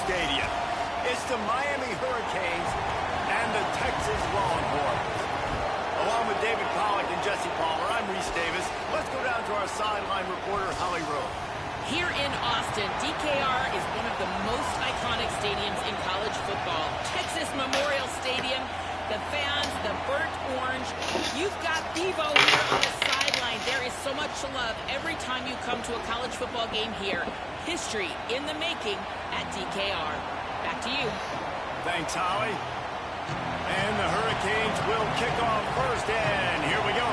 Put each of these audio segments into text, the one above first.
stadium. It's the Miami Hurricanes and the Texas Longhorns. Along with David Pollack and Jesse Palmer, I'm Reese Davis. Let's go down to our sideline reporter, Holly Rowe. Here in Austin, DKR is one of the most iconic stadiums in college football. Texas Memorial Stadium, the fans, the burnt orange. You've got Bevo here on the sideline. There is so much to love every time you come to a college football game here. History in the making at DKR. Back to you. Thanks, Holly. And the Hurricanes will kick off first, and here we go.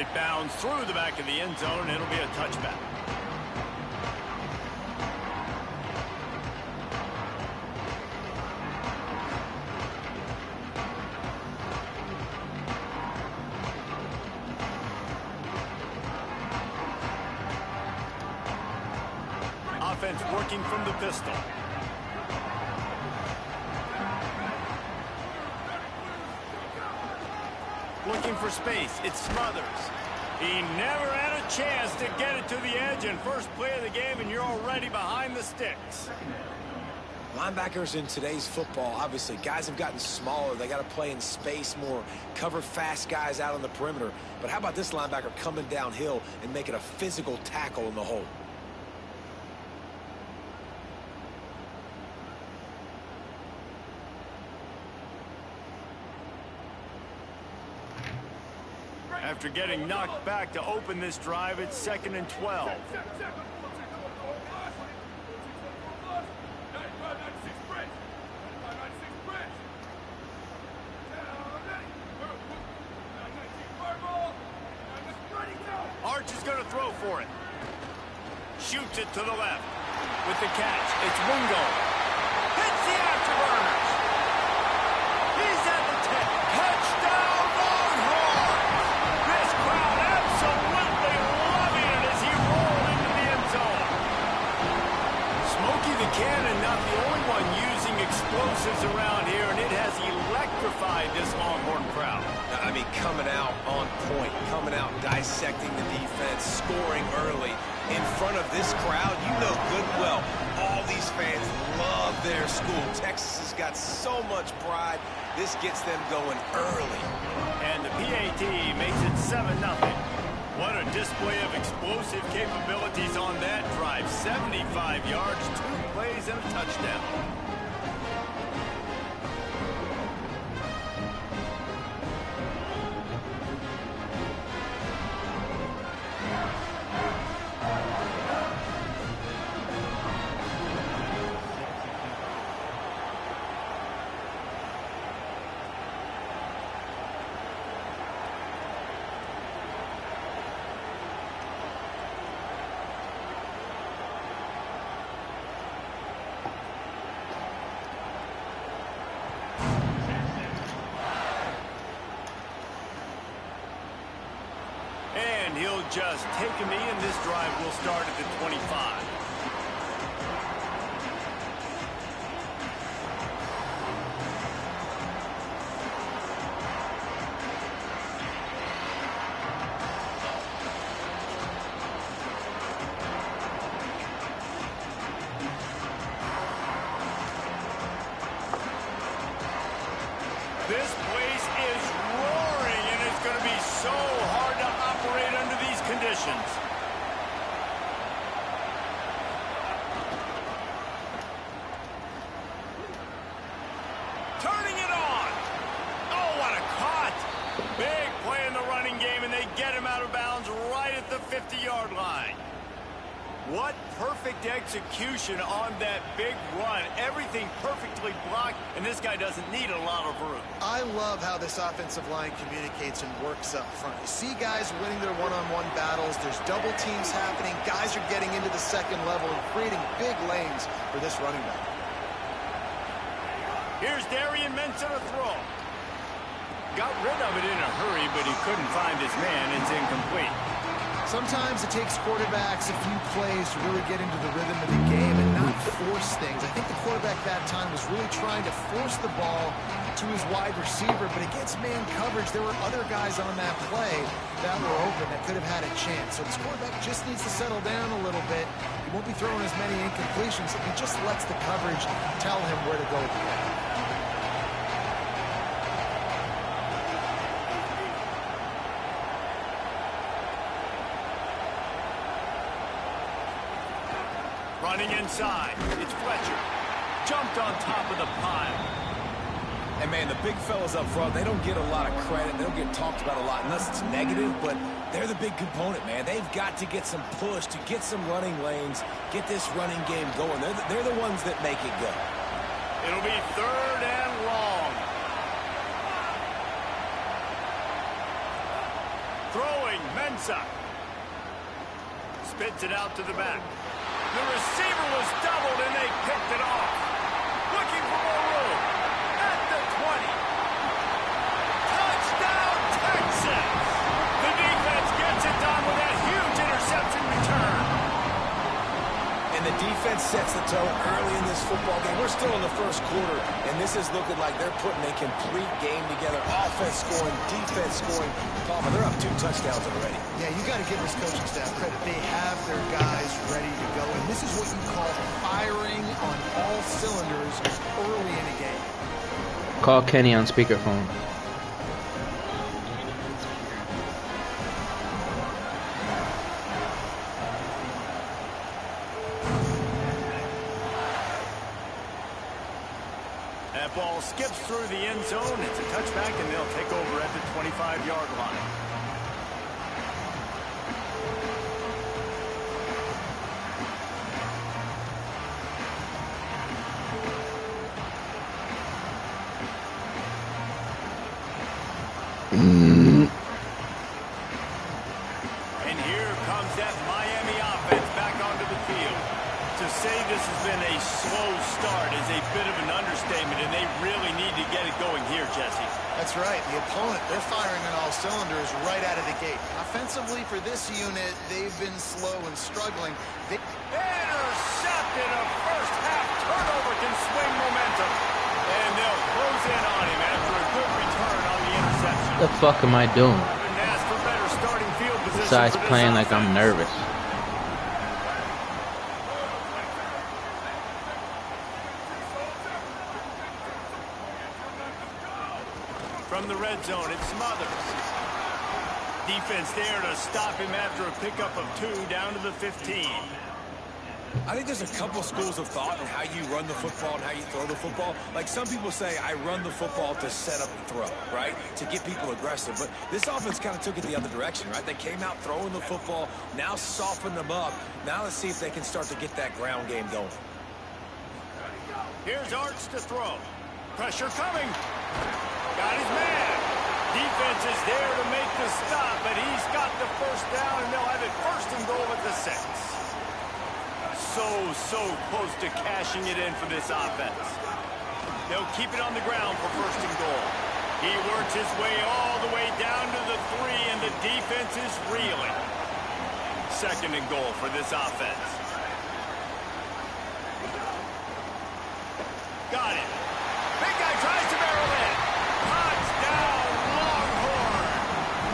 It bounds through the back of the end zone. It'll be a touchback. Offense working from the pistol. Looking for space. It's Smothers. He never had a chance to get it to the edge, and first play of the game, and you're already behind the sticks. Linebackers in today's football, obviously, guys have gotten smaller. They got to play in space more, cover fast guys out on the perimeter. But how about this linebacker coming downhill and making a physical tackle in the hole? After getting knocked back to open this drive, it's 2nd and 12. Arch is going to throw for it. Shoots it to the left. With the catch, it's Wingo. Hits the afterburners. He's at the 10. Touchdown, Longhorns! This crowd absolutely loving it as he rolled into the end zone. Smokey the Cannon, not the only one using explosives around here, and it has electrified this Longhorn crowd. I mean, coming out on point, coming out dissecting the defense, scoring early. In front of this crowd, you know good and well, all these fans love their school. Texas has got so much pride. This gets them going early. And the PAT makes it 7-0. What a display of explosive capabilities on that drive. 75 yards, 2 plays, and a touchdown. And he'll just take a knee, and this drive will start at the 25. This place is roaring, and it's going to be so hard to operate under these conditions. Turning it on. Oh, what a caught. Big play in the running game, and they get him out of bounds right at the 50-yard line. What perfect execution on that big run. Everything perfectly blocked, and this guy doesn't need a lot of room. I love how this offensive line communicates and works up front. You see guys winning their one-on-one battles. There's double teams happening. Guys are getting into the second level and creating big lanes for this running back. Here's Darian Mensa to throw. Got rid of it in a hurry, but he couldn't find his man. It's incomplete. Sometimes it takes quarterbacks a few plays to really get into the rhythm of the game, and not force things. I think the quarterback that time was really trying to force the ball to his wide receiver, but against man coverage, there were other guys on that play that were open that could have had a chance. So this quarterback just needs to settle down a little bit. He won't be throwing as many incompletions if he just lets the coverage tell him where to go with the ball. Running inside, it's Fletcher. Jumped on top of the pile. And, man, the big fellas up front, they don't get a lot of credit. They don't get talked about a lot unless it's negative, but they're the big component, man. They've got to get some push, to get some running lanes, get this running game going. They're the ones that make it go. It'll be 3rd and long. Throwing, Mensah. Spits it out to the back. The receiver was doubled, and they picked it off. Looking for more room. At the 20. Touchdown, Texas! The defense gets it done with that huge interception return. And the defense sets the tone early in this football game. We're still in the first quarter, and this is looking like they're putting a complete game together. Offense scoring, defense scoring. Palmer, they're up 2 touchdowns already. Yeah, you got to give this coaching staff credit. They have their guys ready to go, and this is what you call firing on all cylinders early in a game. Call Kenny on speakerphone. That ball skips through the end zone. It's a touchback, and they'll take over at the 25-yard line. And here comes that Miami offense back onto the field. To say this has been a slow start is a bit of an understatement, and they really need to get it going here, Jesse. That's right. The opponent, they're firing on all cylinders right out of the gate. Offensively, for this unit, they've been slow and struggling. Intercepted. A first-half turnover can swing momentum. And they'll close in on him after a good return on the interception. What the fuck am I doing? Couldn't ask for better starting field position Besides for this playing like I'm offense. nervous. From the red zone, it's Smothers. Defense there to stop him after a pickup of 2 down to the 15. I think there's a couple schools of thought on how you run the football and how you throw the football. Like some people say, I run the football to set up the throw, right? To get people aggressive. But this offense kind of took it the other direction, right? They came out throwing the football, now softened them up. Now let's see if they can start to get that ground game going. Here's Arch to throw. Pressure coming. Got his man. Defense is there to make the stop, but he's got the first down, and they'll have it 1st and goal at the 6. So close to cashing it in for this offense. They'll keep it on the ground for 1st and goal. He works his way all the way down to the 3, and the defense is reeling. 2nd and goal for this offense. Got it. Big guy tries to barrel in. Touchdown, Longhorn.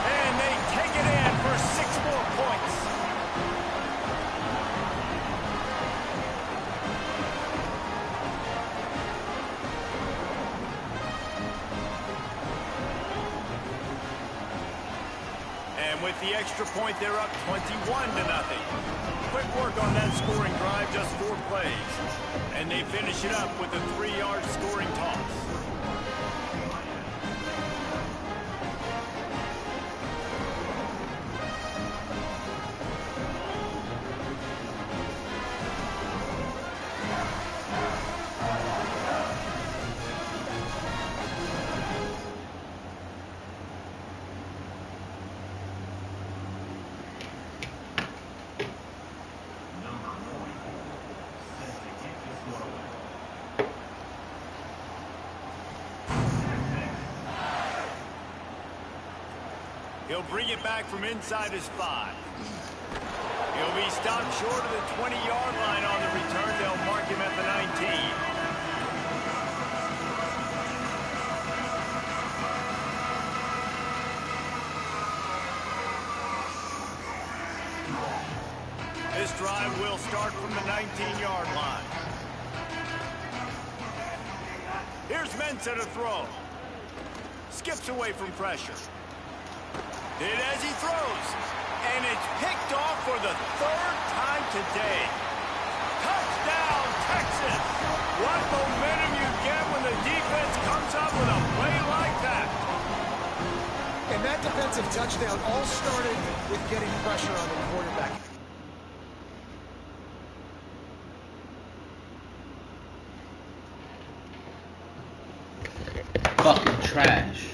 And they take it in for 6 more points. And with the extra point, they're up 21-0. Quick work on that scoring drive, just 4 plays. And they finish it up with a 3-yard scoring toss. He'll bring it back from inside his 5. He'll be stopped short of the 20-yard line on the return. They'll mark him at the 19. This drive will start from the 19-yard line. Here's Mensah to throw. Skips away from pressure. Did as he throws. And it's picked off for the third time today. Touchdown, Texas! What momentum you get when the defense comes up with a play like that. And that defensive touchdown all started with getting pressure on the quarterback. Fucking trash.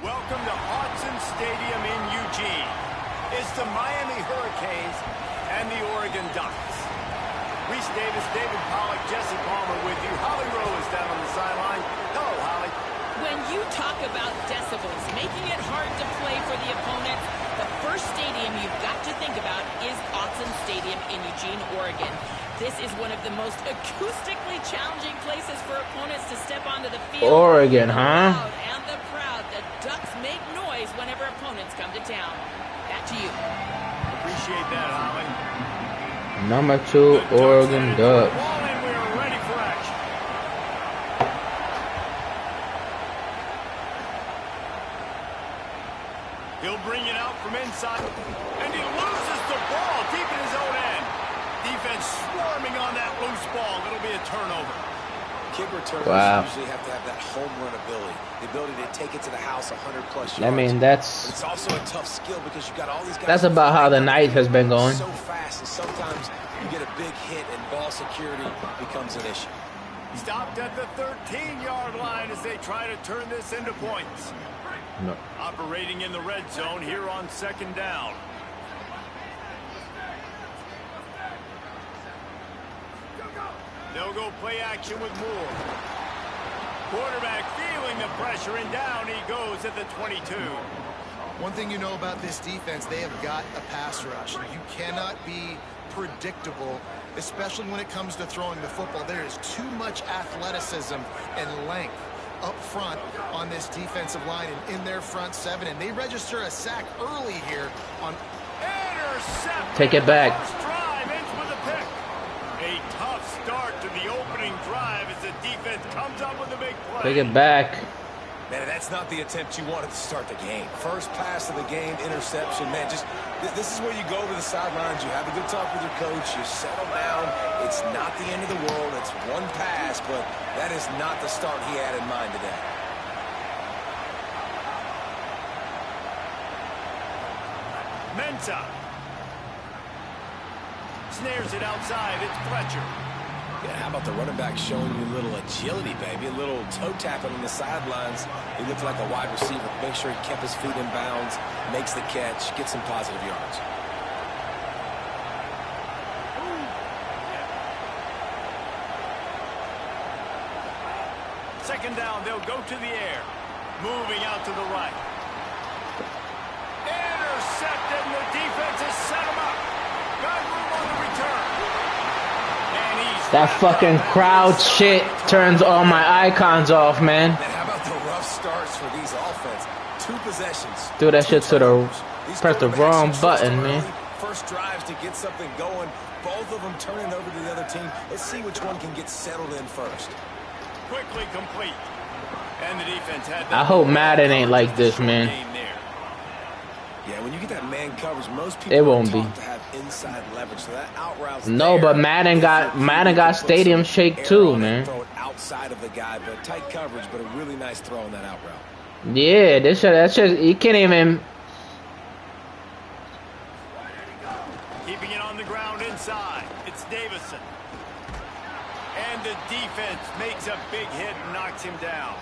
Welcome to Autzen Stadium in Eugene. It's the Miami Hurricanes and the Oregon Ducks. Reese Davis, David Pollack, Jesse Palmer with you. Holly Rowe is down on the sideline. Hello, Holly. When you talk about decibels, making it hard to play for the opponent, the first stadium you've got to think about is Autzen Stadium in Eugene, Oregon. This is one of the most acoustically challenging places for opponents to step onto the field. Oregon, huh? And the proud. The Ducks make noise whenever opponents come to town. Back to you. Appreciate that, Holly. Number 2, Oregon Ducks. And we are ready for action. He'll bring it out from inside, and he loses the ball deep in his own end. Defense swarming on that loose ball. It'll be a turnover. Kick returners usually have to have that home run ability, the ability to take it to the house 100+ yards. I mean, But it's also a tough skill because you've got all these guys. that's about how the night has been going. So fast, and sometimes you get a big hit and ball security becomes an issue. Stopped at the 13-yard line as they try to turn this into points. No. Operating in the red zone here on second down. They'll go play action with Moore. Quarterback feeling the pressure, and down he goes at the 22. One thing you know about this defense, they have got a pass rush. You cannot be predictable, especially when it comes to throwing the football. There is too much athleticism and length up front on this defensive line and in their front seven, and they register a sack early here on Intercept. Take it back. First drive ends with a pick. A tough start to the opening drive as the defense comes up with a big play. Take it back. Man, that's not the attempt you wanted to start the game. First pass of the game, interception. Man, just this is where you go to the sidelines. You have a good talk with your coach. You settle down. It's not the end of the world. It's one pass, but that is not the start he had in mind today. Mensah. snares it outside. It's Fletcher. Yeah, how about the running back showing you a little agility, baby? A little toe tapping on the sidelines. He looked like a wide receiver. Make sure he kept his feet in bounds, makes the catch, gets some positive yards. Second down, they'll go to the air. Moving out to the right. Intercepted, and the defense has set him up. Got room on the return. And he's That fucking crowd shit turns all my icons off, man. And how about the rough starts for these offense? 2 possessions. Do that shit to the press the wrong quarterbacks button, man. First drives to get something going. Both of them turning over to the other team. Let's see which one can get settled in first. quickly complete. And the defense had I hope Madden ain't like this, man. Yeah, when you get that man coverage, most people It won't be. to have inside leverage, so that out route's No, there. but Madden got stadium shake too, man. Throw it outside of the guy, but tight coverage, but a really nice throw on that out route. Yeah, that's just you can't even. Keeping it on the ground inside. It's Davison. And the defense makes a big hit and knocks him down.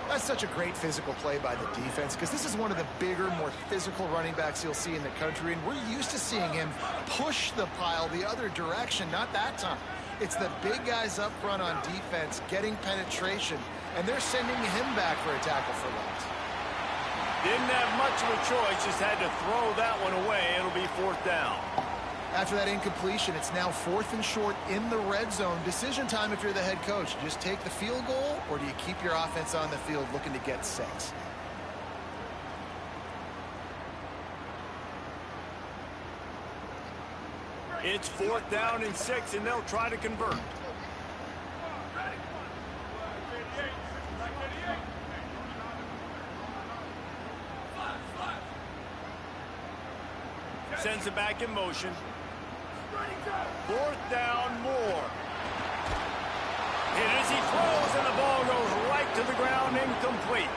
That's such a great physical play by the defense because this is one of the bigger, more physical running backs you'll see in the country, and we're used to seeing him push the pile the other direction. Not that time. It's the big guys up front on defense getting penetration, and they're sending him back for a tackle for loss. Didn't have much of a choice, just had to throw that one away. It'll be 4th down. After that incompletion, it's now 4th and short in the red zone. Decision time if you're the head coach. You just take the field goal, or do you keep your offense on the field looking to get 6? It's 4th down and 6, and they'll try to convert. Sends it back in motion. 4th down, more. Hit as he throws, and the ball goes right to the ground, incomplete.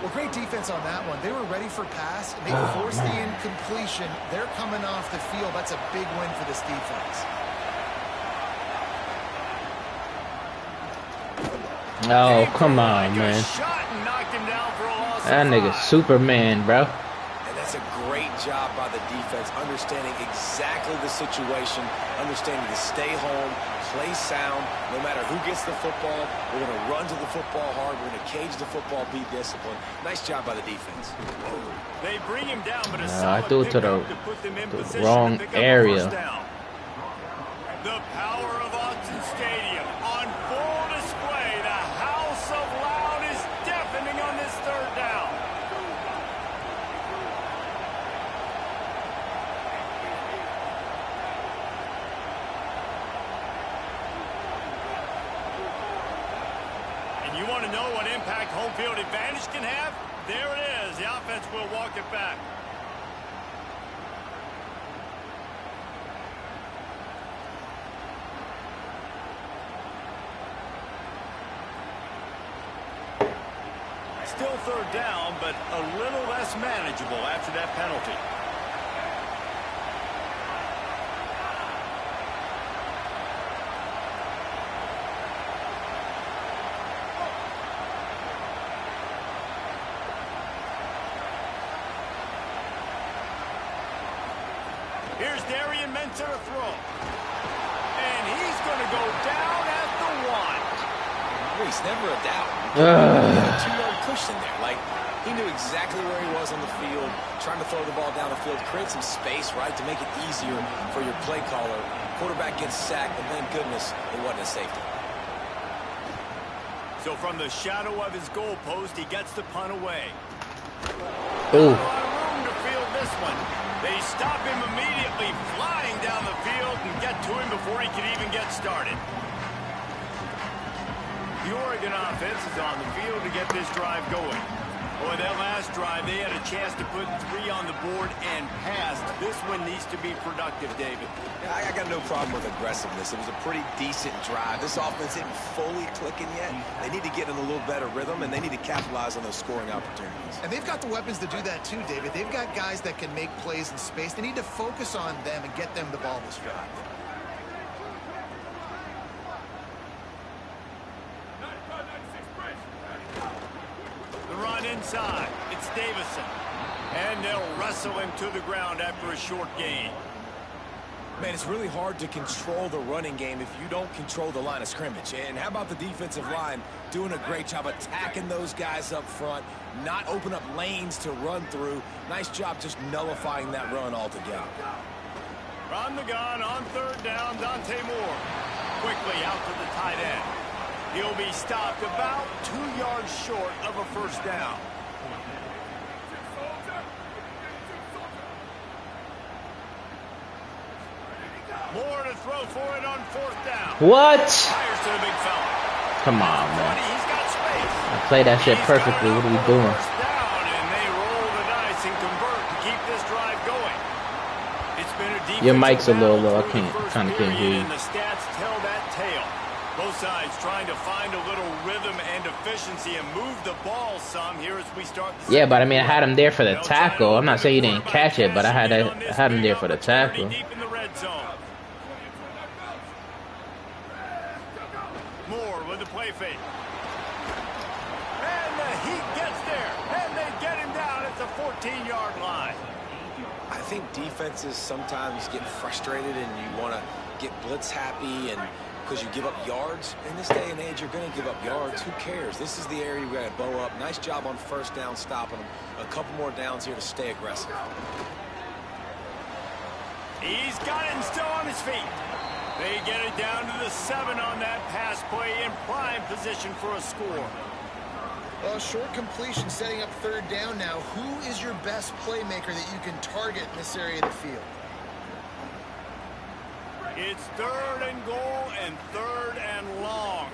Well, great defense on that one. They were ready for pass, and they forced the incompletion. They're coming off the field. That's a big win for this defense. Oh, come on, man. Shot and knocked him down for a loss. That nigga Superman, bro. And that's a great job by the defense, understanding exactly the situation, understanding to stay home, play sound. No matter who gets the football, we're going to run to the football hard. We're going to cage the football, be disciplined. Nice job by the defense. They bring him down, but a I solid threw it to pickup to put them in the position wrong to pick up a area. first down. The power of Autzen Stadium on full display. The house of loud is deafening on this 3rd down. And you want to know what impact home field advantage can have? There it is. The offense will walk it back. Still 3rd down, but a little less manageable after that penalty. Here's Darian Mentor to throw. And he's going to go down at the 1. He's never a doubt. A 2-yard cushion there. Like, he knew exactly where he was on the field, trying to throw the ball down the field, create some space, right, to make it easier for your play caller. Quarterback gets sacked, and thank goodness it wasn't a safety. So from the shadow of his goal post, he gets the punt away. Ooh. A lot of room to field this one. They stop him immediately, flying down the field and get to him before he can even get started. The Oregon offense is on the field to get this drive going. Boy, that last drive, they had a chance to put 3 on the board and passed. This one needs to be productive, David. Yeah, I got no problem with aggressiveness. It was a pretty decent drive. This offense isn't fully clicking yet. They need to get in a little better rhythm, and they need to capitalize on those scoring opportunities. And they've got the weapons to do that too, David. They've got guys that can make plays in space. They need to focus on them and get them the ball this drive. The run inside. It's Davison. And they'll wrestle him to the ground after a short gain. Man, it's really hard to control the running game if you don't control the line of scrimmage. And how about the defensive line doing a great job attacking those guys up front, not open up lanes to run through. Nice job just nullifying that run altogether. From the gun on 3rd down, Dante Moore. Quickly out to the tight end. He'll be stopped about 2 yards short of a first down. Moore to throw for it on 4th down. What? Fires to the big fella. Come on, man. He's got space. I played that shit perfectly. What are we doing? First down, and they roll the dice and convert to keep this drive going. It's been a defensive Your mic's a little low. I battle through can't, the first kind of can't hear period, you. and the stats tell that tale. Both sides trying to find a little rhythm and efficiency and move the ball some here as we start the Yeah, but I mean, I had him there for the tackle. I'm not saying you didn't catch it, but I had him there for the tackle. Deep in the red zone. Moore with the play fake. And he gets there. And they get him down at the 14-yard line. I think defenses sometimes get frustrated and you want to get blitz happy and because you give up yards. In this day and age, you're going to give up yards. Who cares? This is the area we got to bow up. Nice job on 1st down stopping them. A couple more downs here to stay aggressive. He's got it and still on his feet. They get it down to the 7 on that pass play in prime position for a score. Well, short completion setting up 3rd down now. Who is your best playmaker that you can target in this area of the field? It's 3rd and goal and 3rd and long.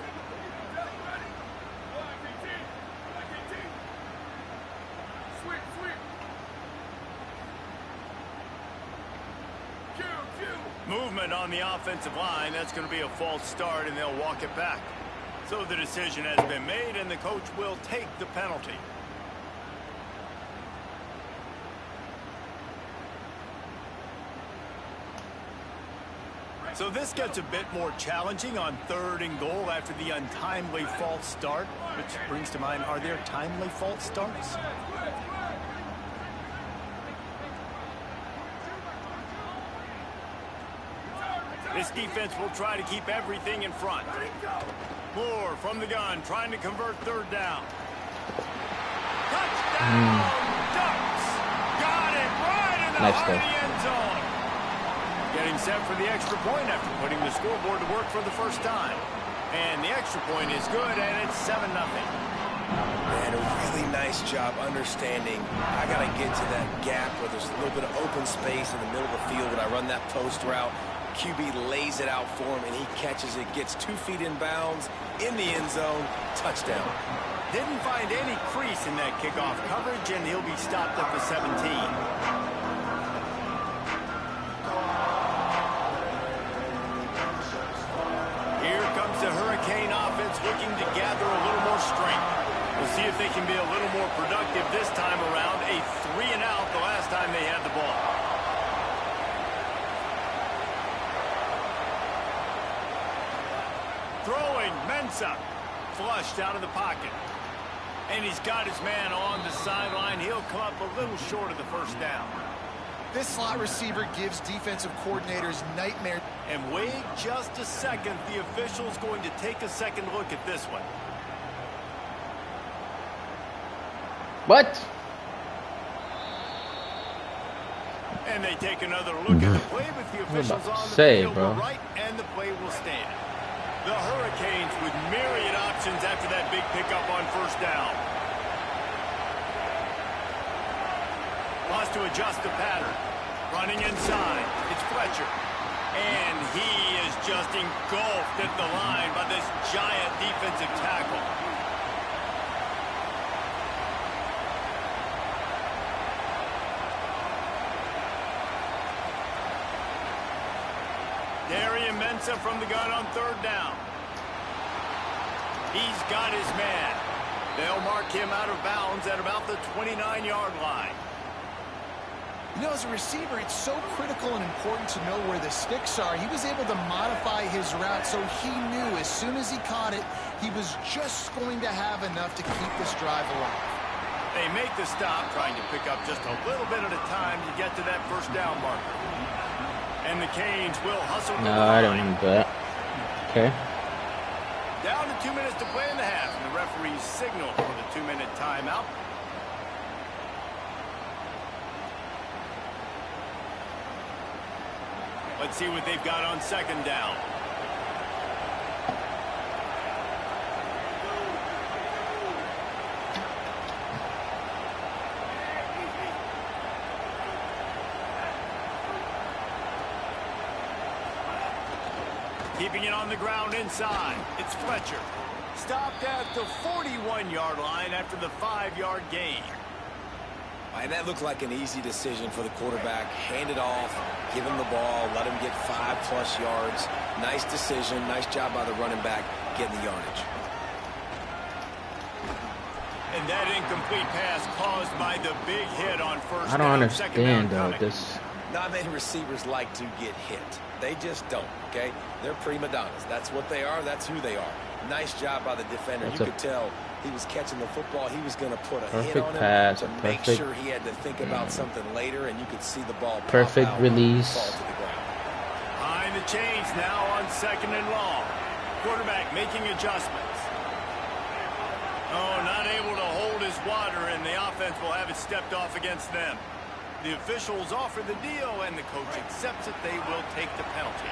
Movement on the offensive line. That's going to be a false start, and they'll walk it back. So the decision has been made, and the coach will take the penalty. So this gets a bit more challenging on 3rd and goal after the untimely false start, which brings to mind, are there timely false starts? This defense will try to keep everything in front. Moore from the gun, trying to convert 3rd down. Touchdown, Ducks! Got it right in the Nice heart of stuff. the end zone. Getting set for the extra point after putting the scoreboard to work for the first time. And the extra point is good, and it's 7-0. And a really nice job understanding I got to get to that gap where there's a little bit of open space in the middle of the field when I run that post route. QB lays it out for him, and he catches it, gets 2 feet in bounds, in the end zone, touchdown. Didn't find any crease in that kickoff coverage, and he'll be stopped at the 17. Here comes the Hurricane offense looking to gather a little more strength. We'll see if they can be a little more productive this time around. A 3-and-out the last time they had the ball. Throwing, Mensah, flushed out of the pocket. And he's got his man on the sideline. He'll come up a little short of the first down. This slot receiver gives defensive coordinators nightmare. And wait just a second. The official's going to take a second look at this one. What? And they take another look at the play with the officials on the field. Bro. Right, and the play will stand. The Hurricanes with myriad options after that big pickup on first down. Wants to adjust the pattern. Running inside. It's Fletcher. And he is just engulfed at the line by this giant defensive tackle. Mensa from the gun on 3rd down. He's got his man. They'll mark him out of bounds at about the 29-yard line. You know, as a receiver, it's so critical and important to know where the sticks are. He was able to modify his route, so he knew as soon as he caught it, he was just going to have enough to keep this drive alive. They make the stop, trying to pick up just a little bit at a time to get to that 1st down marker. And the Canes will hustle. No, I don't want to do that. Okay. Down to 2 minutes to play in the half, and the referees signal for the 2-minute timeout. Let's see what they've got on 2nd down. Keeping it on the ground inside. It's Fletcher. Stopped at the 41-yard line after the 5-yard gain. And that looked like an easy decision for the quarterback. Hand it off, give him the ball, let him get 5+ yards. Nice decision. Nice job by the running back getting the yardage. And that incomplete pass caused by the big hit on 1st down. I don't understand, though, this. Not many receivers like to get hit. They just don't, okay? They're prima donnas. That's what they are. That's who they are. Nice job by the defender. You could tell he was catching the football. He was going to put a hit on him to make sure he had to think about something later, and you could see the ball perfect pop out, release. fall to the ground. Behind the chains now on 2nd and long. Quarterback making adjustments. Oh, not able to hold his water, and the offense will have it stepped off against them. The officials offer the deal, and the coach accepts it. They will take the penalty.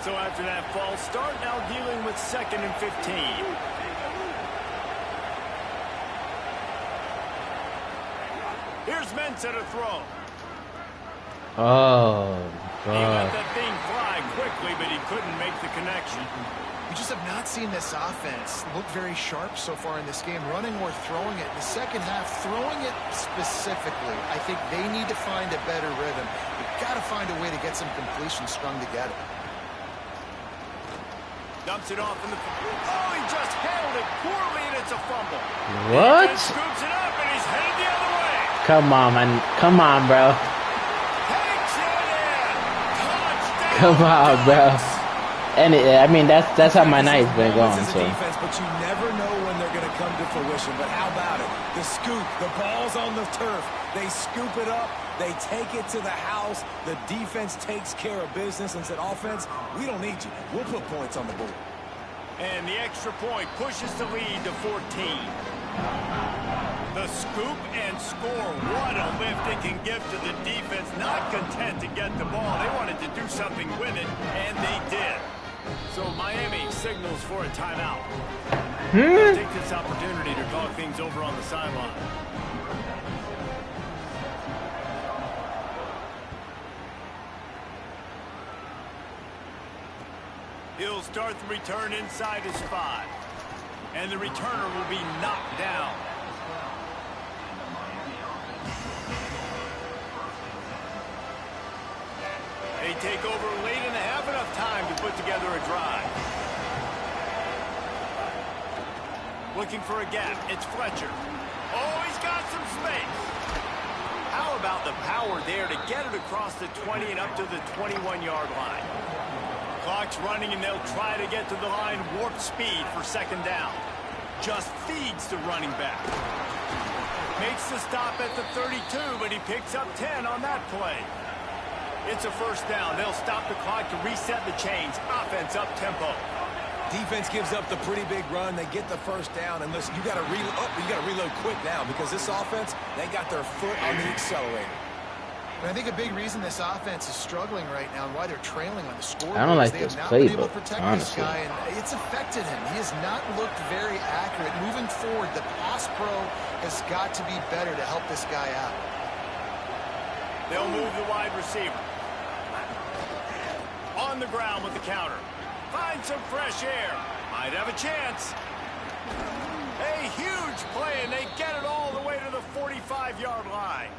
So after that false start, now dealing with 2nd and 15. Here's Mensa to throw. Oh, He let God. that thing fly quickly, but he couldn't make the connection. We just have not seen this offense look very sharp so far in this game, running or throwing it. In the 2nd half, throwing it specifically, I think they need to find a better rhythm. You've got to find a way to get some completions strung together. Dumps it off in the... Oh, he just handled it poorly, and it's a fumble. What? And scoops it up, and he's headed the other way. Come on, man. Come on, bro. Takes it in. Touchdown. Come on, bro. And I mean, that's how my night's been going. As a So defense, but you never know when they're going to come to fruition. But how about it? The scoop, the ball's on the turf. They scoop it up. They take it to the house. The defense takes care of business and said, offense, we don't need you. We'll put points on the board. And the extra point pushes the lead to 14. The scoop and score. What a lift it can give to the defense. Not content to get the ball. They wanted to do something with it, and they did. So Miami signals for a timeout. Let's take this opportunity to talk things over on the sideline. He'll start the return inside his 5. And the returner will be knocked down. They take over late in the half, enough time to put together a drive. Looking for a gap. It's Fletcher. Oh, he's got some space. How about the power there to get it across the 20 and up to the 21-yard line? Clock's running, and they'll try to get to the line. Warp speed for 2nd down. Just feeds the running back. Makes the stop at the 32, but he picks up 10 on that play. It's a 1st down. They'll stop the clock to reset the chains. Offense up tempo. Defense gives up the pretty big run. They get the 1st down, and listen, you got to reload. Oh, you got to reload quick now because this offense, they got their foot on the accelerator. And I think a big reason this offense is struggling right now and why they're trailing on the scoreboard I don't like is they this have not been able playbook, to protect honestly. this guy, and it's affected him. He has not looked very accurate. Moving forward, the pass pro has got to be better to help this guy out. They'll move the wide receiver. On the ground with the counter. Find some fresh air. Might have a chance. A huge play, and they get it all the way to the 45-yard line.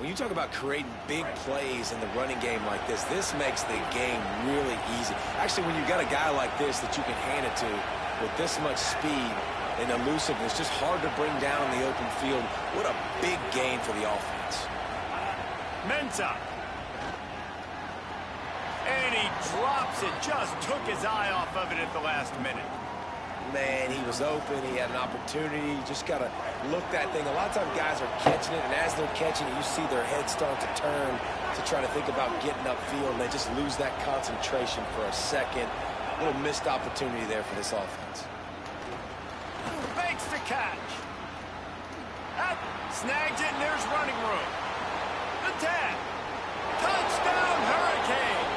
When you talk about creating big plays in the running game like this, this makes the game really easy. Actually, when you've got a guy like this that you can hand it to with this much speed and elusiveness, just hard to bring down in the open field. What a big gain for the offense. Mensah. And he drops it. Just took his eye off of it at the last minute. Man, he was open. He had an opportunity. You just got to look that thing. A lot of times guys are catching it, and as they're catching it, you see their head start to turn to try to think about getting upfield, and they just lose that concentration for a second. A little missed opportunity there for this offense. Makes the catch. Up, snags it, and there's running room. The tag. Touchdown, Hurricanes.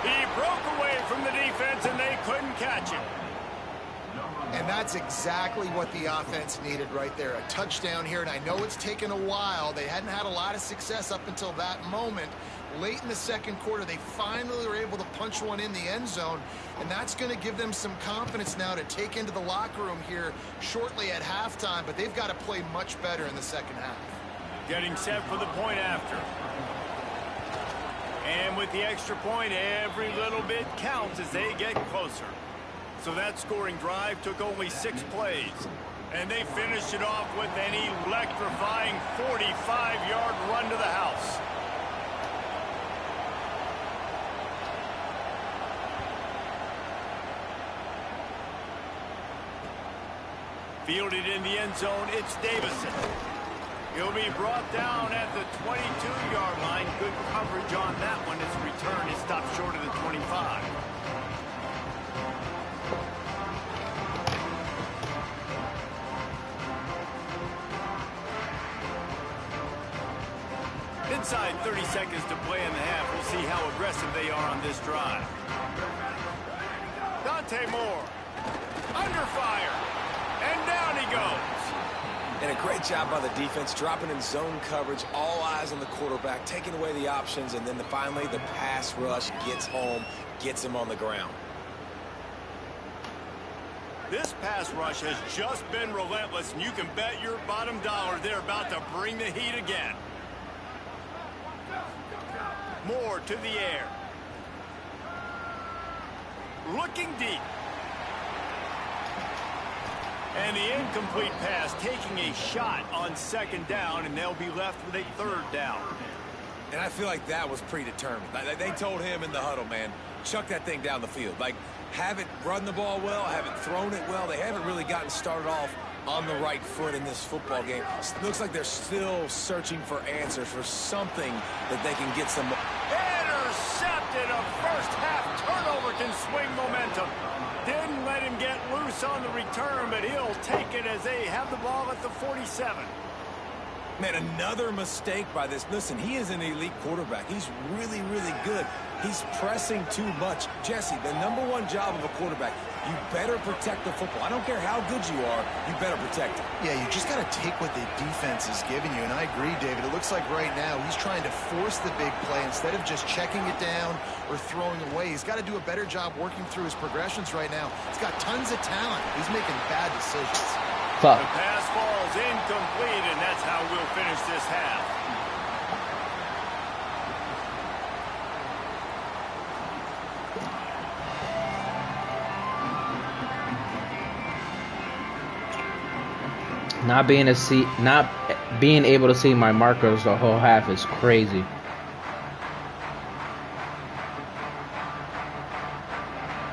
He broke away from the defense, and they couldn't catch him. And that's exactly what the offense needed right there. A touchdown here, and I know it's taken a while. They hadn't had a lot of success up until that moment. Late in the second quarter, they finally were able to punch one in the end zone, and that's going to give them some confidence now to take into the locker room here shortly at halftime, but they've got to play much better in the second half. Getting set for the point after. And with the extra point, every little bit counts as they get closer. So that scoring drive took only 6 plays. And they finished it off with an electrifying 45-yard run to the house. Fielded in the end zone, it's Davison. He'll be brought down at the 22-yard line. Good coverage on that one. His return is stopped short of the 25. Inside 30 seconds to play in the half. We'll see how aggressive they are on this drive. Dante Moore. Under fire. And down he goes. And a great job by the defense, dropping in zone coverage, all eyes on the quarterback, taking away the options, and then finally the pass rush gets home, gets him on the ground. This pass rush has just been relentless, and you can bet your bottom dollar they're about to bring the heat again. Moore to the air. Looking deep. And the incomplete pass taking a shot on second down, and they'll be left with a third down. And I feel like that was predetermined. They told him in the huddle, man, chuck that thing down the field. Like, haven't run the ball well, haven't thrown it well. They haven't really gotten started off on the right foot in this football game. It looks like they're still searching for answers, for something that they can get some. Intercepted. A first half turnover can swing momentum. Didn't let him get loose on the return, but he'll take it as they have the ball at the 47. Man, another mistake by this. Listen, he is an elite quarterback. He's really, really good. He's pressing too much. Jesse, the #1 job of a quarterback, you better protect the football. I don't care how good you are, you better protect it. Yeah, you just got to take what the defense is giving you, and I agree, David. It looks like right now he's trying to force the big play instead of just checking it down or throwing away. He's got to do a better job working through his progressions right now. He's got tons of talent. He's making bad decisions. Fuck. The pass falls incomplete, and that's how we'll finish this half. Not being able to see my markers the whole half is crazy.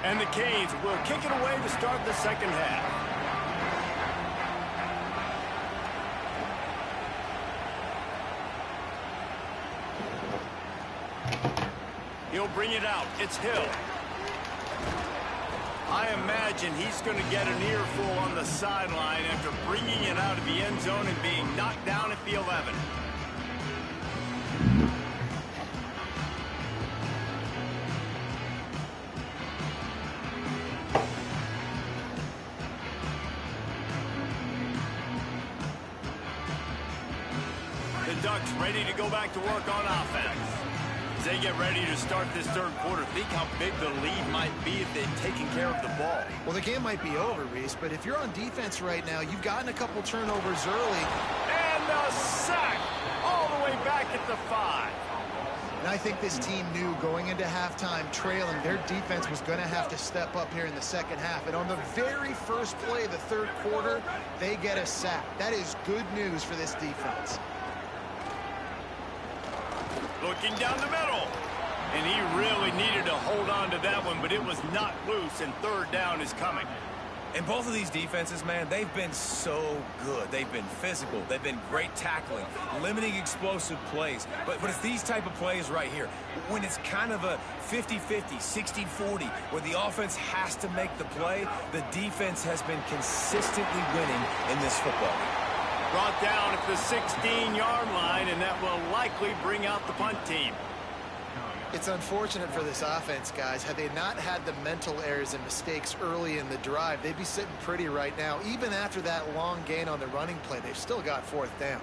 And the Canes will kick it away to start the second half. He'll bring it out. It's Hill. I imagine he's going to get an earful on the sideline after bringing it out of the end zone and being knocked down at the 11. The Ducks ready to go back to work on offense. As they get ready to start this third quarter, think how big the lead might be if they've taken care of the ball. Well, the game might be over, Reese, but if you're on defense right now, you've gotten a couple turnovers early. And a sack all the way back at the 5. And I think this team knew going into halftime trailing, their defense was going to have to step up here in the second half. And on the very first play of the third quarter, they get a sack. That is good news for this defense. Looking down the middle. And he really needed to hold on to that one, but it was not loose, and third down is coming. And both of these defenses, man, they've been so good. They've been physical. They've been great tackling, limiting explosive plays. But it's these type of plays right here, when it's kind of a 50-50, 60-40, where the offense has to make the play, the defense has been consistently winning in this football game. Brought down at the 16-yard line, and that will likely bring out the punt team. It's unfortunate for this offense, guys. Had they not had the mental errors and mistakes early in the drive, they'd be sitting pretty right now. Even after that long gain on the running play, they've still got fourth down.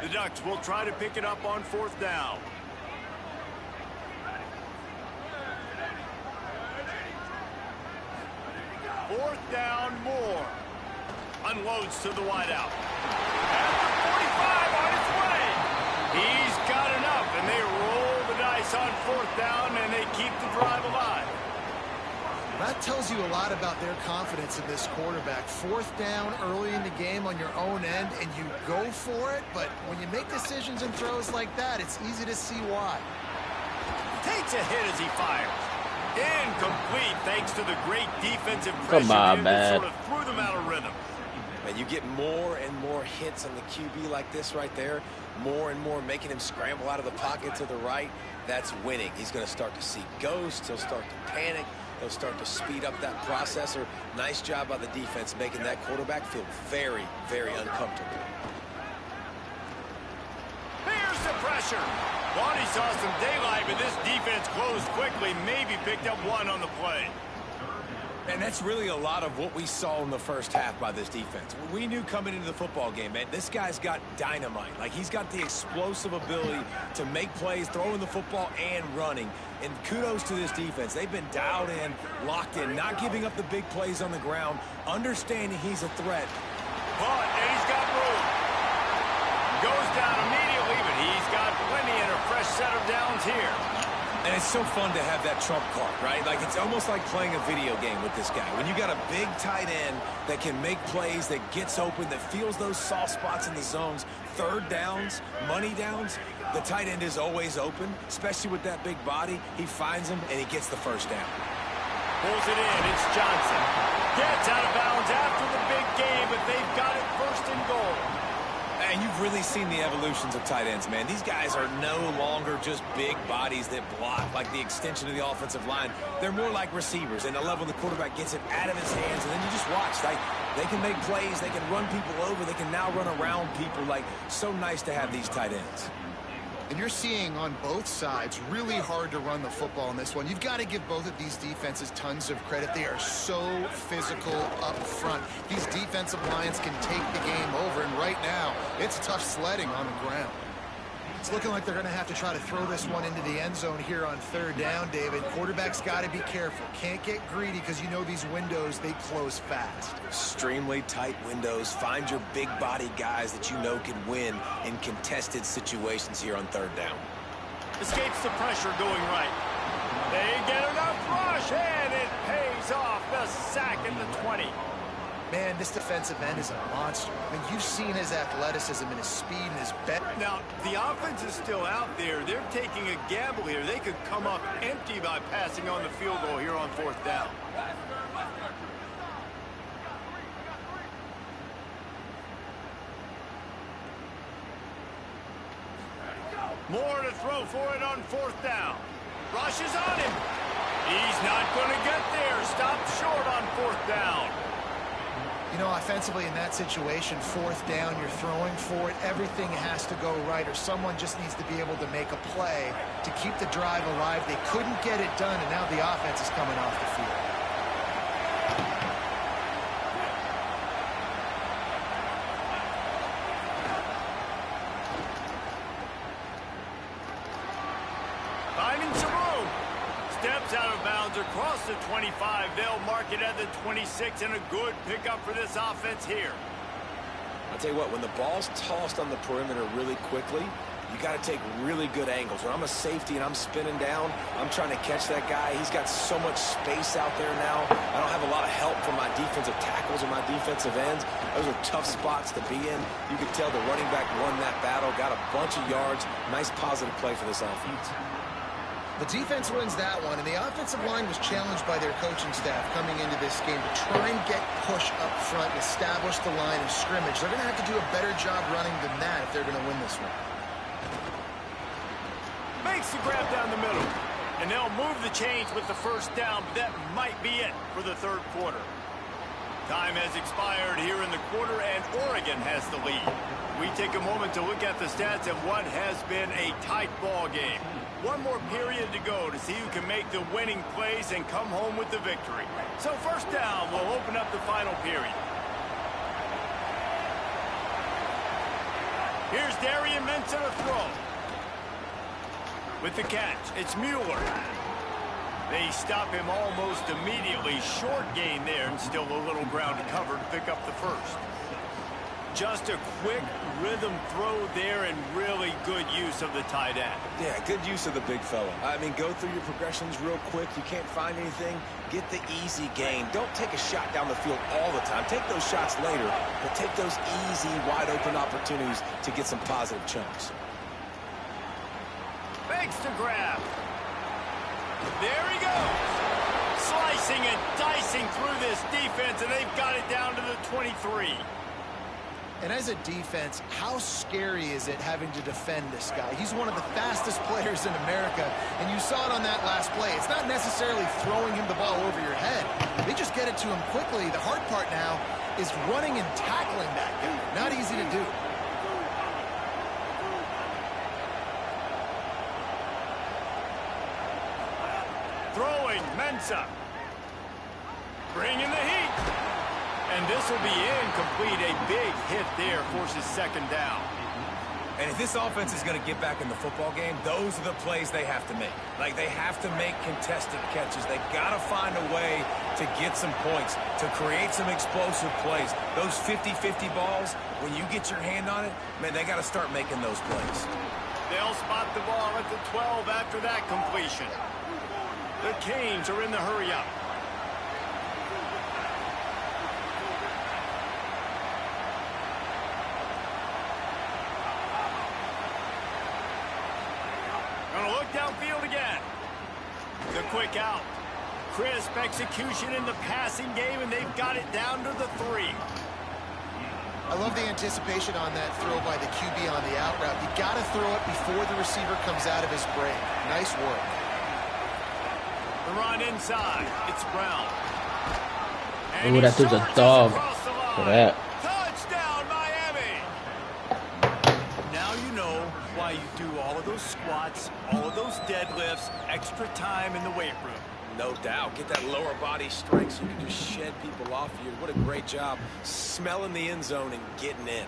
The Ducks will try to pick it up on fourth down. Fourth down, Moore. Unloads to the wideout. At the 45 on his way. He's got enough, and they roll the dice on fourth down, and they keep the drive alive. That tells you a lot about their confidence in this quarterback. Fourth down early in the game on your own end, and you go for it, but when you make decisions and throws like that, it's easy to see why. Takes a hit as he fires. Incomplete, thanks to the great defensive pressure that sort of threw them out of rhythm. And you get more and more hits on the QB like this right there, more and more making him scramble out of the pocket to the right. That's winning. He's going to start to see ghosts. He'll start to panic. He'll start to speed up that processor. Nice job by the defense making that quarterback feel very, very uncomfortable. Here's the pressure. Thought he saw some daylight, but this defense closed quickly, maybe picked up one on the play. And that's really a lot of what we saw in the first half by this defense. We knew coming into the football game, man, this guy's got dynamite. Like, he's got the explosive ability to make plays, throwing the football and running. And kudos to this defense. They've been dialed in, locked in, not giving up the big plays on the ground, understanding he's a threat. But, and he's got room. Goes down immediately, but he's got plenty and a fresh set of downs here. And it's so fun to have that trump card, right? Like, it's almost like playing a video game with this guy. When you got a big tight end that can make plays, that gets open, that feels those soft spots in the zones, third downs, money downs, the tight end is always open, especially with that big body. He finds him, and he gets the first down. Pulls it in. It's Johnson. Gets out of bounds after the big game, but they've got it first and goal. And you've really seen the evolutions of tight ends, man. These guys are no longer just big bodies that block like the extension of the offensive line. They're more like receivers, and I love when the quarterback gets it out of his hands, and then you just watch. Like, they can make plays, they can run people over, they can now run around people. Like, so nice to have these tight ends. And you're seeing on both sides really hard to run the football in this one. You've got to give both of these defenses tons of credit. They are so physical up front. These defensive lines can take the game over, and right now, it's tough sledding on the ground. It's looking like they're going to have to try to throw this one into the end zone here on third down, David. Quarterback's got to be careful. Can't get greedy because you know these windows, they close fast. Extremely tight windows. Find your big body guys that you know can win in contested situations here on third down. Escapes the pressure going right. They get enough rush, and it pays off. The sack at the 20. Man, this defensive end is a monster. I mean, you've seen his athleticism and his speed and his bet. Now, the offense is still out there. They're taking a gamble here. They could come up empty by passing on the field goal here on fourth down. Moore to throw for it on fourth down. Rushes on him. He's not going to get there. Stopped short on fourth down. You know, offensively in that situation, fourth down, you're throwing for it. Everything has to go right, or someone just needs to be able to make a play to keep the drive alive. They couldn't get it done, and now the offense is coming off the field. Finding some room. Steps out of bounds yards across the 25. They'll mark it at the 26, and a good pickup for this offense here. I'll tell you what, when the ball's tossed on the perimeter really quickly, you got to take really good angles. When I'm a safety and I'm spinning down, I'm trying to catch that guy. He's got so much space out there now. I don't have a lot of help from my defensive tackles or my defensive ends. Those are tough spots to be in. You can tell the running back won that battle, got a bunch of yards. Nice positive play for this offense. The defense wins that one, and the offensive line was challenged by their coaching staff coming into this game to try and get push up front and establish the line of scrimmage. They're going to have to do a better job running than that if they're going to win this one. Makes the grab down the middle, and they'll move the chains with the first down, but that might be it for the third quarter. Time has expired here in the quarter, and Oregon has the lead. We take a moment to look at the stats of what has been a tight ball game. One more period to go to see who can make the winning plays and come home with the victory. So first down will open up the final period. Here's Darian Mensah to throw. With the catch, it's Mueller. They stop him almost immediately. Short gain there, and still a little ground to cover to pick up the first. Just a quick rhythm throw there, and really good use of the tight end. Yeah, good use of the big fella. I mean, go through your progressions real quick. You can't find anything, get the easy gain. Don't take a shot down the field all the time. Take those shots later, but take those easy, wide-open opportunities to get some positive chunks. Makes the grab. There he goes. Slicing and dicing through this defense, and they've got it down to the 23. And as a defense, how scary is it having to defend this guy? He's one of the fastest players in America, and you saw it on that last play. It's not necessarily throwing him the ball over your head. They just get it to him quickly. The hard part now is running and tackling that guy. Not easy to do. Throwing, Mensah. Bringing the heat. And this will be incomplete. A big hit there forces second down. And if this offense is going to get back in the football game, those are the plays they have to make. Like, they have to make contested catches. They got to find a way to get some points, to create some explosive plays. Those 50-50 balls, when you get your hand on it, man, they got to start making those plays. They'll spot the ball at the 12 after that completion. The Canes are in the hurry-up. Gonna look downfield again. The quick out. Crisp execution in the passing game, and they've got it down to the 3. I love the anticipation on that throw by the QB on the out route. You got to throw it before the receiver comes out of his break. Nice work. The run inside. It's Brown. Ooh, that dude's a dog. Yeah. Touchdown, Miami. Now you know why you do all of those squats, all of those deadlifts, extra time in the weight room. No doubt. Get that lower body strength so you can just shed people off you. What a great job smelling the end zone and getting in.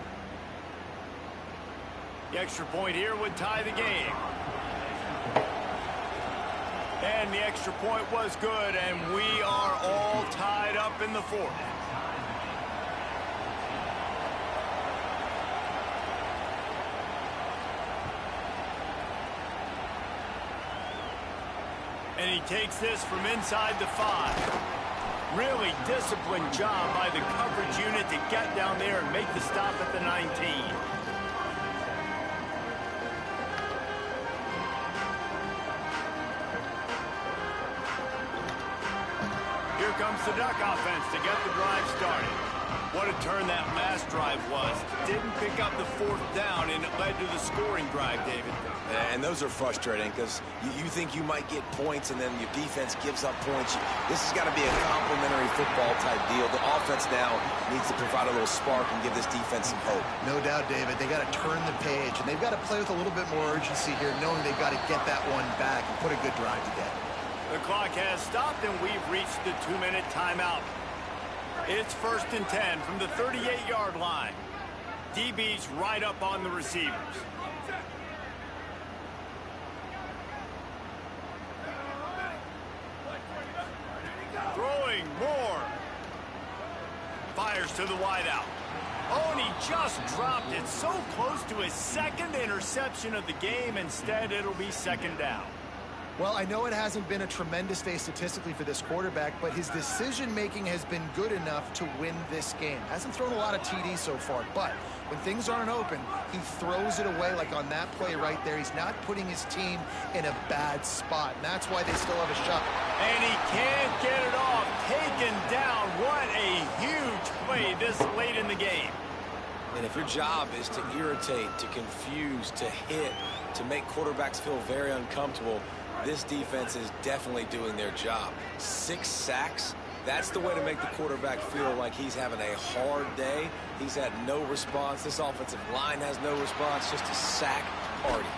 The extra point here would tie the game. And the extra point was good, and we are all tied up in the fourth. And he takes this from inside the 5. Really disciplined job by the coverage unit to get down there and make the stop at the 19. Here comes the Duck offense to get the drive started. What a turn that last drive was. Didn't pick up the 4th down, and it led to the scoring drive, David. And those are frustrating because you think you might get points and then your defense gives up points. This has got to be a complimentary football type deal. The offense now needs to provide a little spark and give this defense some hope. No doubt, David. They got to turn the page, and they've got to play with a little bit more urgency here, knowing they've got to get that one back and put a good drive together. The clock has stopped, and we've reached the 2-minute timeout. It's 1st and 10 from the 38-yard line. DB's right up on the receivers. Fires to the wideout. Oh, and he just dropped it so close to his second interception of the game. Instead, it'll be second down. Well, I know it hasn't been a tremendous day statistically for this quarterback, but his decision-making has been good enough to win this game. Hasn't thrown a lot of TDs so far, but when things aren't open, he throws it away like on that play right there. He's not putting his team in a bad spot, and that's why they still have a shot. And he can't get it off. Taken down. What a huge play this late in the game. And if your job is to irritate, to confuse, to hit, to make quarterbacks feel very uncomfortable, this defense is definitely doing their job. 6 sacks, that's the way to make the quarterback feel like he's having a hard day. He's had no response. This offensive line has no response, just a sack party.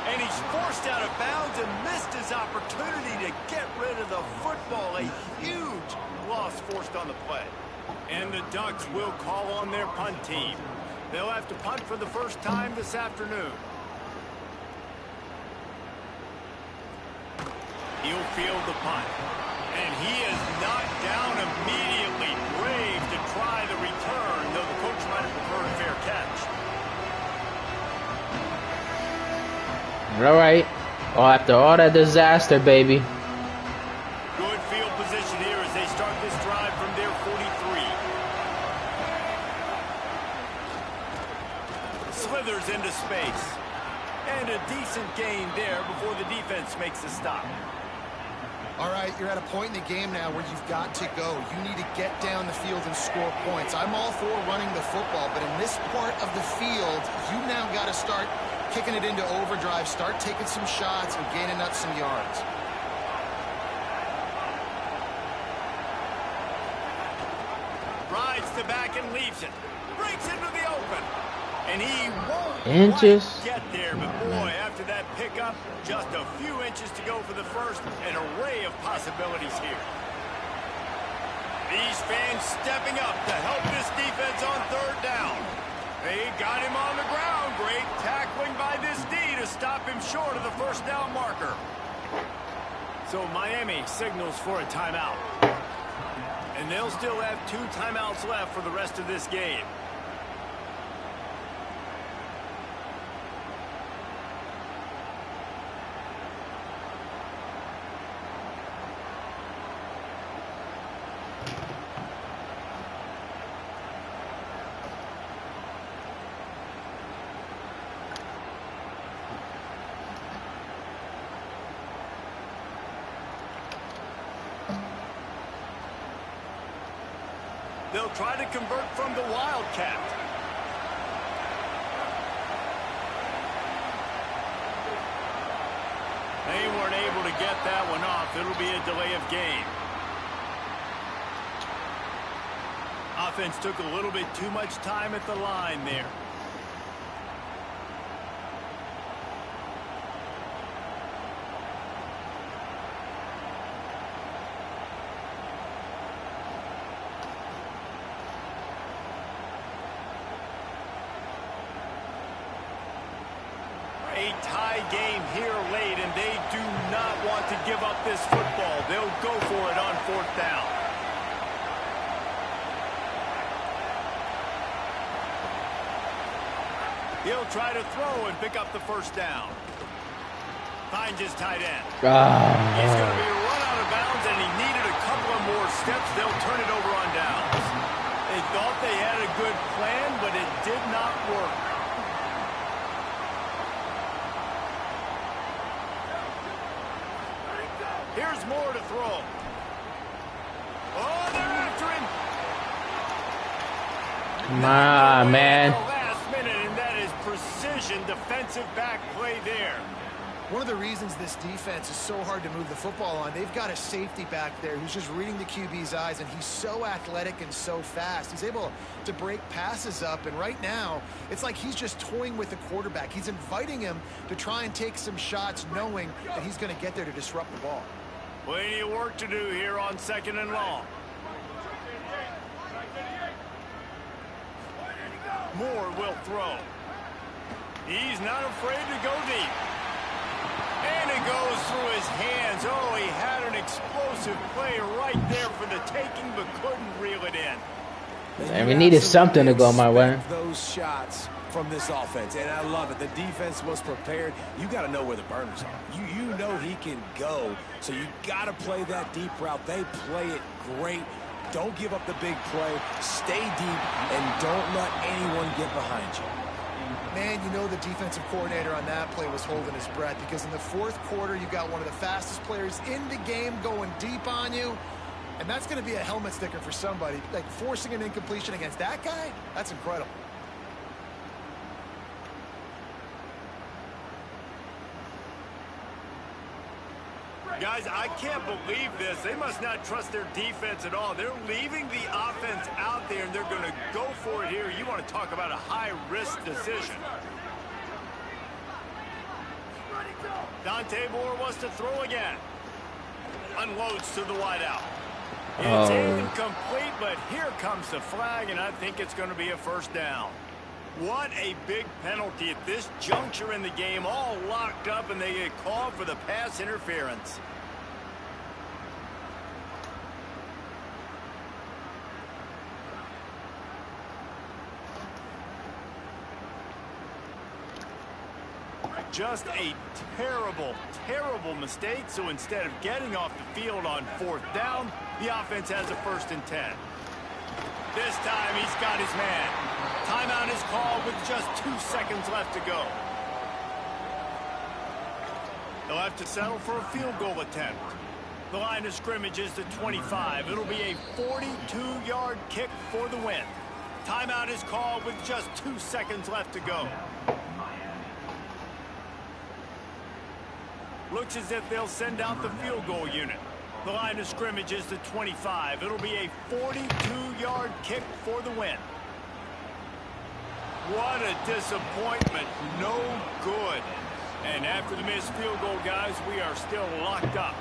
And he's forced out of bounds and missed his opportunity to get rid of the football. A huge loss forced on the play. And the Ducks will call on their punt team. They'll have to punt for the first time this afternoon. He'll field the punt. And he is knocked down immediately. Brave to try the return, though the coach might have preferred a fair catch. All right. Oh, after all that disaster, baby. Good field position here as they start this drive from their 43. Slithers into space. And a decent gain there before the defense makes a stop. All right, you're at a point in the game now where you've got to go. You need to get down the field and score points. I'm all for running the football, but in this part of the field, you now got to start kicking it into overdrive, start taking some shots and gaining up some yards. Rides the back and leaves it. Breaks into the open. And he won't Inches. quite get there, but boy, after that pickup, just a few inches to go for the first. An array of possibilities here. These fans stepping up to help this defense on third down. They got him on the ground. Great tackling by this D to stop him short of the first down marker. So Miami signals for a timeout. And they'll still have 2 timeouts left for the rest of this game. They'll try to convert from the Wildcat. They weren't able to get that one off. It'll be a delay of game. Offense took a little bit too much time at the line there. A tie game here late, and they do not want to give up this football. They'll go for it on 4th down. He'll try to throw and pick up the first down. Finds his tight end. He's going to be run out of bounds, and he needed a couple of more steps. They'll turn it over on downs. They thought they had a good plan, but it did not work. Here's more to throw. Oh, they're after him. Man. Last minute, and that is precision defensive back play there. One of the reasons this defense is so hard to move the football on, they've got a safety back there who's just reading the QB's eyes, and he's so athletic and so fast. He's able to break passes up, and right now, it's like he's just toying with the quarterback. He's inviting him to try and take some shots, knowing that he's going to get there to disrupt the ball. Plenty of work to do here on 2nd and long. Moore will throw. He's not afraid to go deep. And it goes through his hands. Oh, he had an explosive play right there for the taking, but couldn't reel it in. And we needed something to go my way. Those shots from this offense, and I love it. The defense was prepared. You got to know where the burners are. You know he can go, so you got to play that deep route. They play it great. Don't give up the big play. Stay deep, and don't let anyone get behind you. Man, you know the defensive coordinator on that play was holding his breath, because in the fourth quarter, you got one of the fastest players in the game going deep on you, and that's going to be a helmet sticker for somebody. Like, forcing an incompletion against that guy, that's incredible. Guys, I can't believe this. They must not trust their defense at all. They're leaving the offense out there, and they're going to go for it here. You want to talk about a high-risk decision. Dante Moore wants to throw again. Unloads to the wideout. It's incomplete, but here comes the flag, and I think it's going to be a first down. What a big penalty at this juncture in the game, all locked up, and they get called for the pass interference. Just a terrible, terrible mistake. So instead of getting off the field on fourth down, the offense has a 1st and 10. This time he's got his man. Timeout is called with just 2 seconds left to go. They'll have to settle for a field goal attempt. The line of scrimmage is the 25. It'll be a 42-yard kick for the win. Timeout is called with just 2 seconds left to go. Looks as if they'll send out the field goal unit. The line of scrimmage is the 25. It'll be a 42-yard kick for the win. What a disappointment. No good. And after the missed field goal, guys, we are still locked up.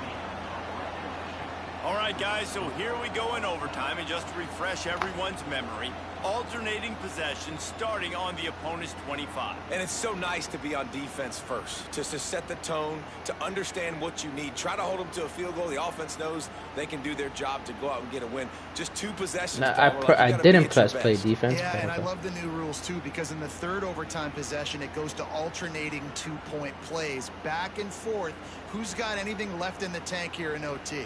All right, guys, so here we go in overtime. And just to refresh everyone's memory, alternating possession starting on the opponent's 25. And it's so nice to be on defense first, just to set the tone, to understand what you need. Try to hold them to a field goal. The offense knows they can do their job to go out and get a win. Just 2 possessions. No, I didn't press play defense. Yeah, and I love the new rules, too, because in the 3rd overtime possession, it goes to alternating 2-point plays, back and forth. Who's got anything left in the tank here in OT?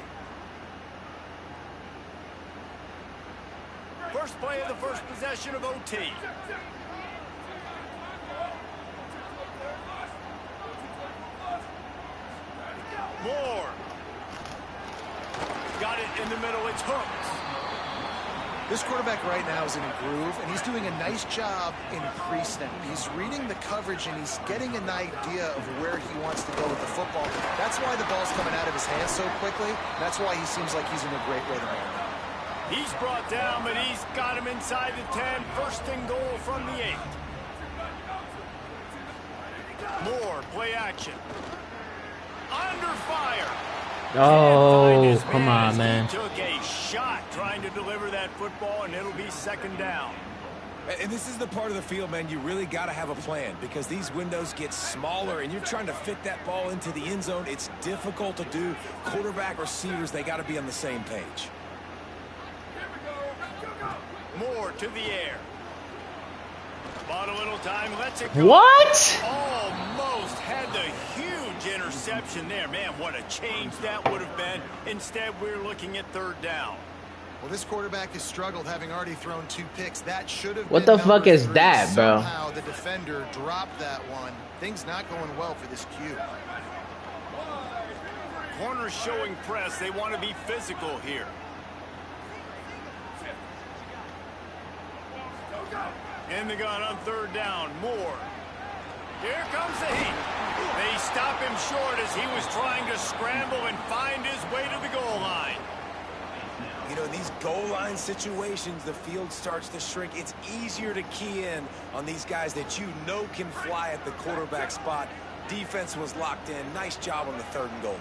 First play of the first possession of OT. Moore. Got it in the middle. It's hooked. This quarterback right now is in a groove, and he's doing a nice job in pre-snap. He's reading the coverage, and he's getting an idea of where he wants to go with the football. That's why the ball's coming out of his hands so quickly. That's why he seems like he's in a great rhythm right now. He's brought down, but he's got him inside the 10. 1st and goal from the 8. Moore, play action. Under fire. Oh, come on, man. He took a shot trying to deliver that football, and it'll be 2nd down. And this is the part of the field, man, you really got to have a plan, because these windows get smaller and you're trying to fit that ball into the end zone. It's difficult to do. Quarterback, receivers, they got to be on the same page. Moore to the air. Bought a little time, lets it go. What? Almost had the huge interception there. Man, what a change that would have been. Instead, we're looking at 3rd down. Well, this quarterback has struggled, having already thrown 2 picks. That should have What been the fuck is 3. that, bro? Somehow the defender dropped that one. Things not going well for this Q. Corners showing press. They want to be physical here. In the gun on 3rd down. Moore. Here comes the heat. They stop him short as he was trying to scramble and find his way to the goal line. You know, in these goal line situations, the field starts to shrink. It's easier to key in on these guys that you know can fly at the quarterback spot. Defense was locked in. Nice job on the 3rd and goal.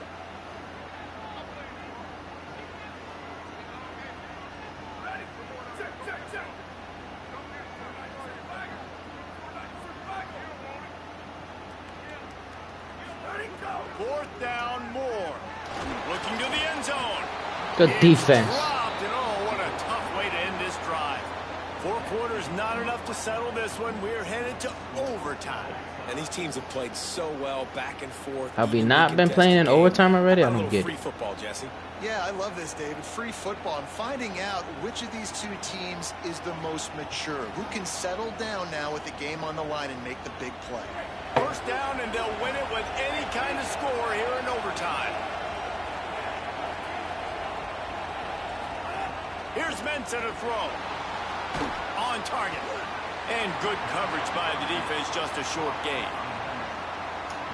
Fourth down, Moore. Looking to the end zone. Good defense. Dropped, and oh, what a tough way to end this drive. 4 quarters not enough to settle this one. We're headed to overtime. And these teams have played so well back and forth. Have we not been playing in overtime already? I don't get free it. Football, Jesse. Yeah, I love this, David. Free football. I'm finding out which of these two teams is the most mature. Who can settle down now with the game on the line and make the big play. First down, and they'll win it with any kind of score here in overtime. Here's Mensa to throw. On target. And good coverage by the defense, just a short gain.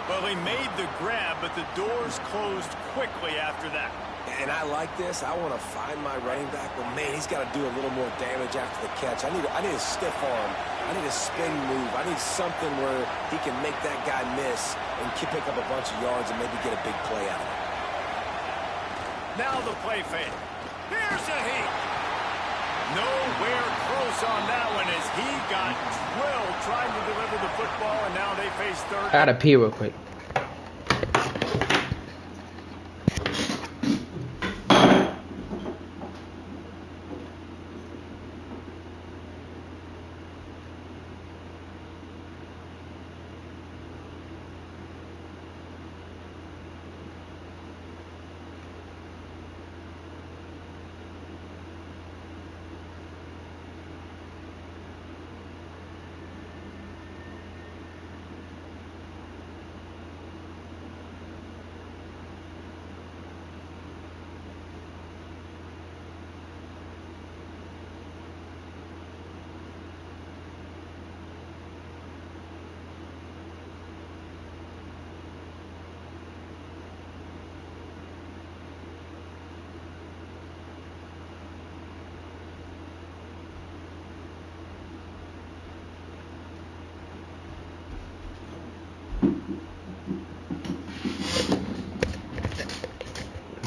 Well, he made the grab, but the doors closed quickly after that. And I like this. I want to find my running back, but man, he's got to do a little more damage after the catch. I need a stiff arm. I need a spin move. I need something where he can make that guy miss and pick up a bunch of yards and maybe get a big play out of it. Now the play fake. Here's a heat. Nowhere close on that one as he got drilled trying to deliver the football, and now they face third. I gotta pee real quick.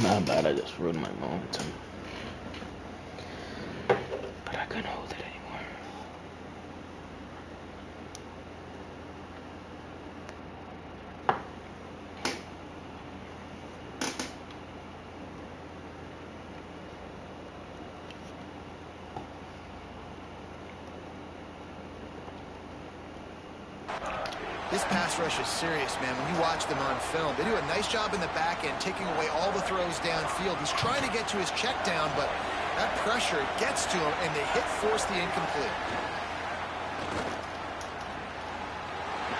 Not bad, I just ruined my momentum. But I couldn't hold it anymore. This pass rush is serious, man. When you watch them on film, they do a nice job in the back end, taking away all the throws downfield. He's trying to get to his check down, but that pressure gets to him, and they force the incomplete.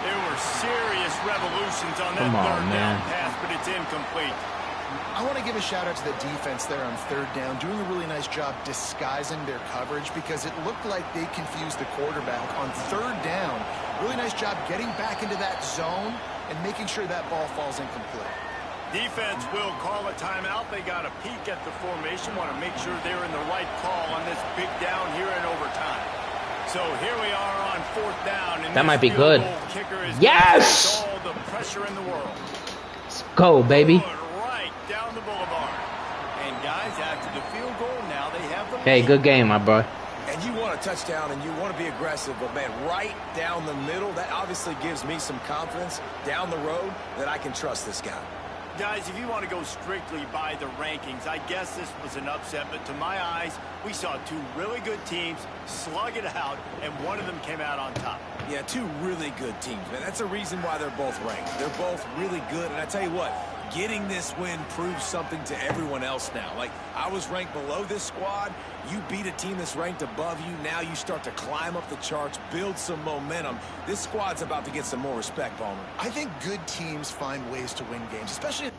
There were serious revolutions on that third down pass, but it's incomplete. I want to give a shout out to the defense there on third down, doing a really nice job disguising their coverage because it looked like they confused the quarterback on third down. Really nice job getting back into that zone and making sure that ball falls incomplete. Defense will call a timeout. They got a peek at the formation, want to make sure they're in the right call on this big down here in overtime. So here we are on fourth down. And that might be good. Yes! All the pressure in the world. Let's go, baby. Right down the boulevard. And guys, after the field goal, now they have the Hey, good game, my boy. And you want a touchdown and you want to be aggressive, but man, right down the middle, that obviously gives me some confidence down the road that I can trust this guy. Guys, if you want to go strictly by the rankings, I guess this was an upset, but to my eyes, we saw two really good teams slug it out, and one of them came out on top. Yeah, two really good teams, man. That's a reason why they're both ranked. They're both really good, and I tell you what, getting this win proves something to everyone else now. Like, I was ranked below this squad. You beat a team that's ranked above you. Now you start to climb up the charts, build some momentum. This squad's about to get some more respect, Palmer. I think good teams find ways to win games, especially...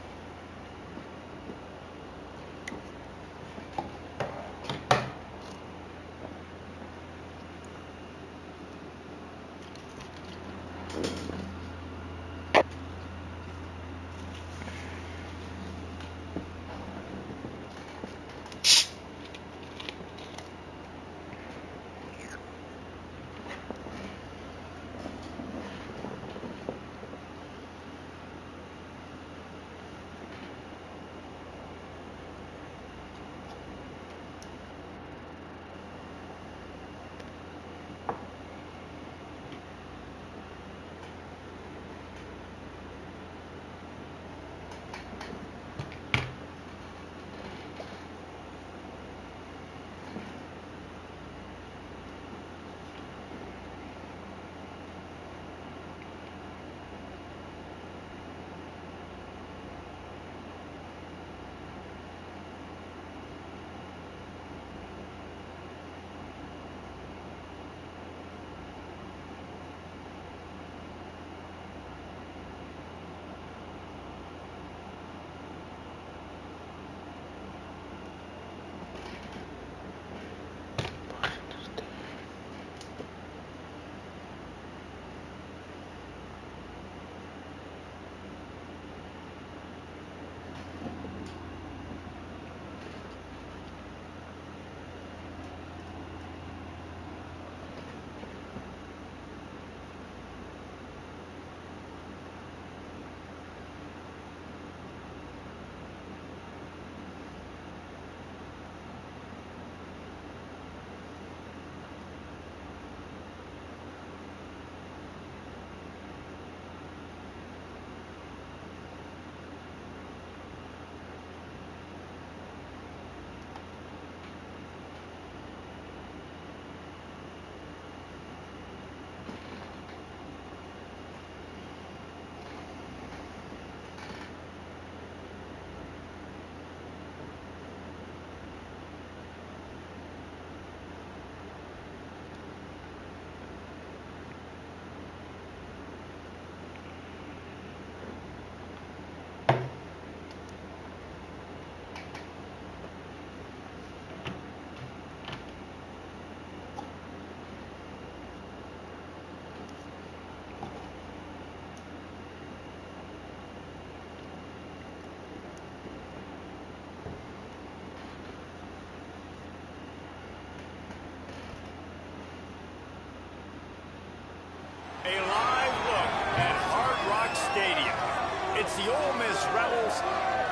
Coast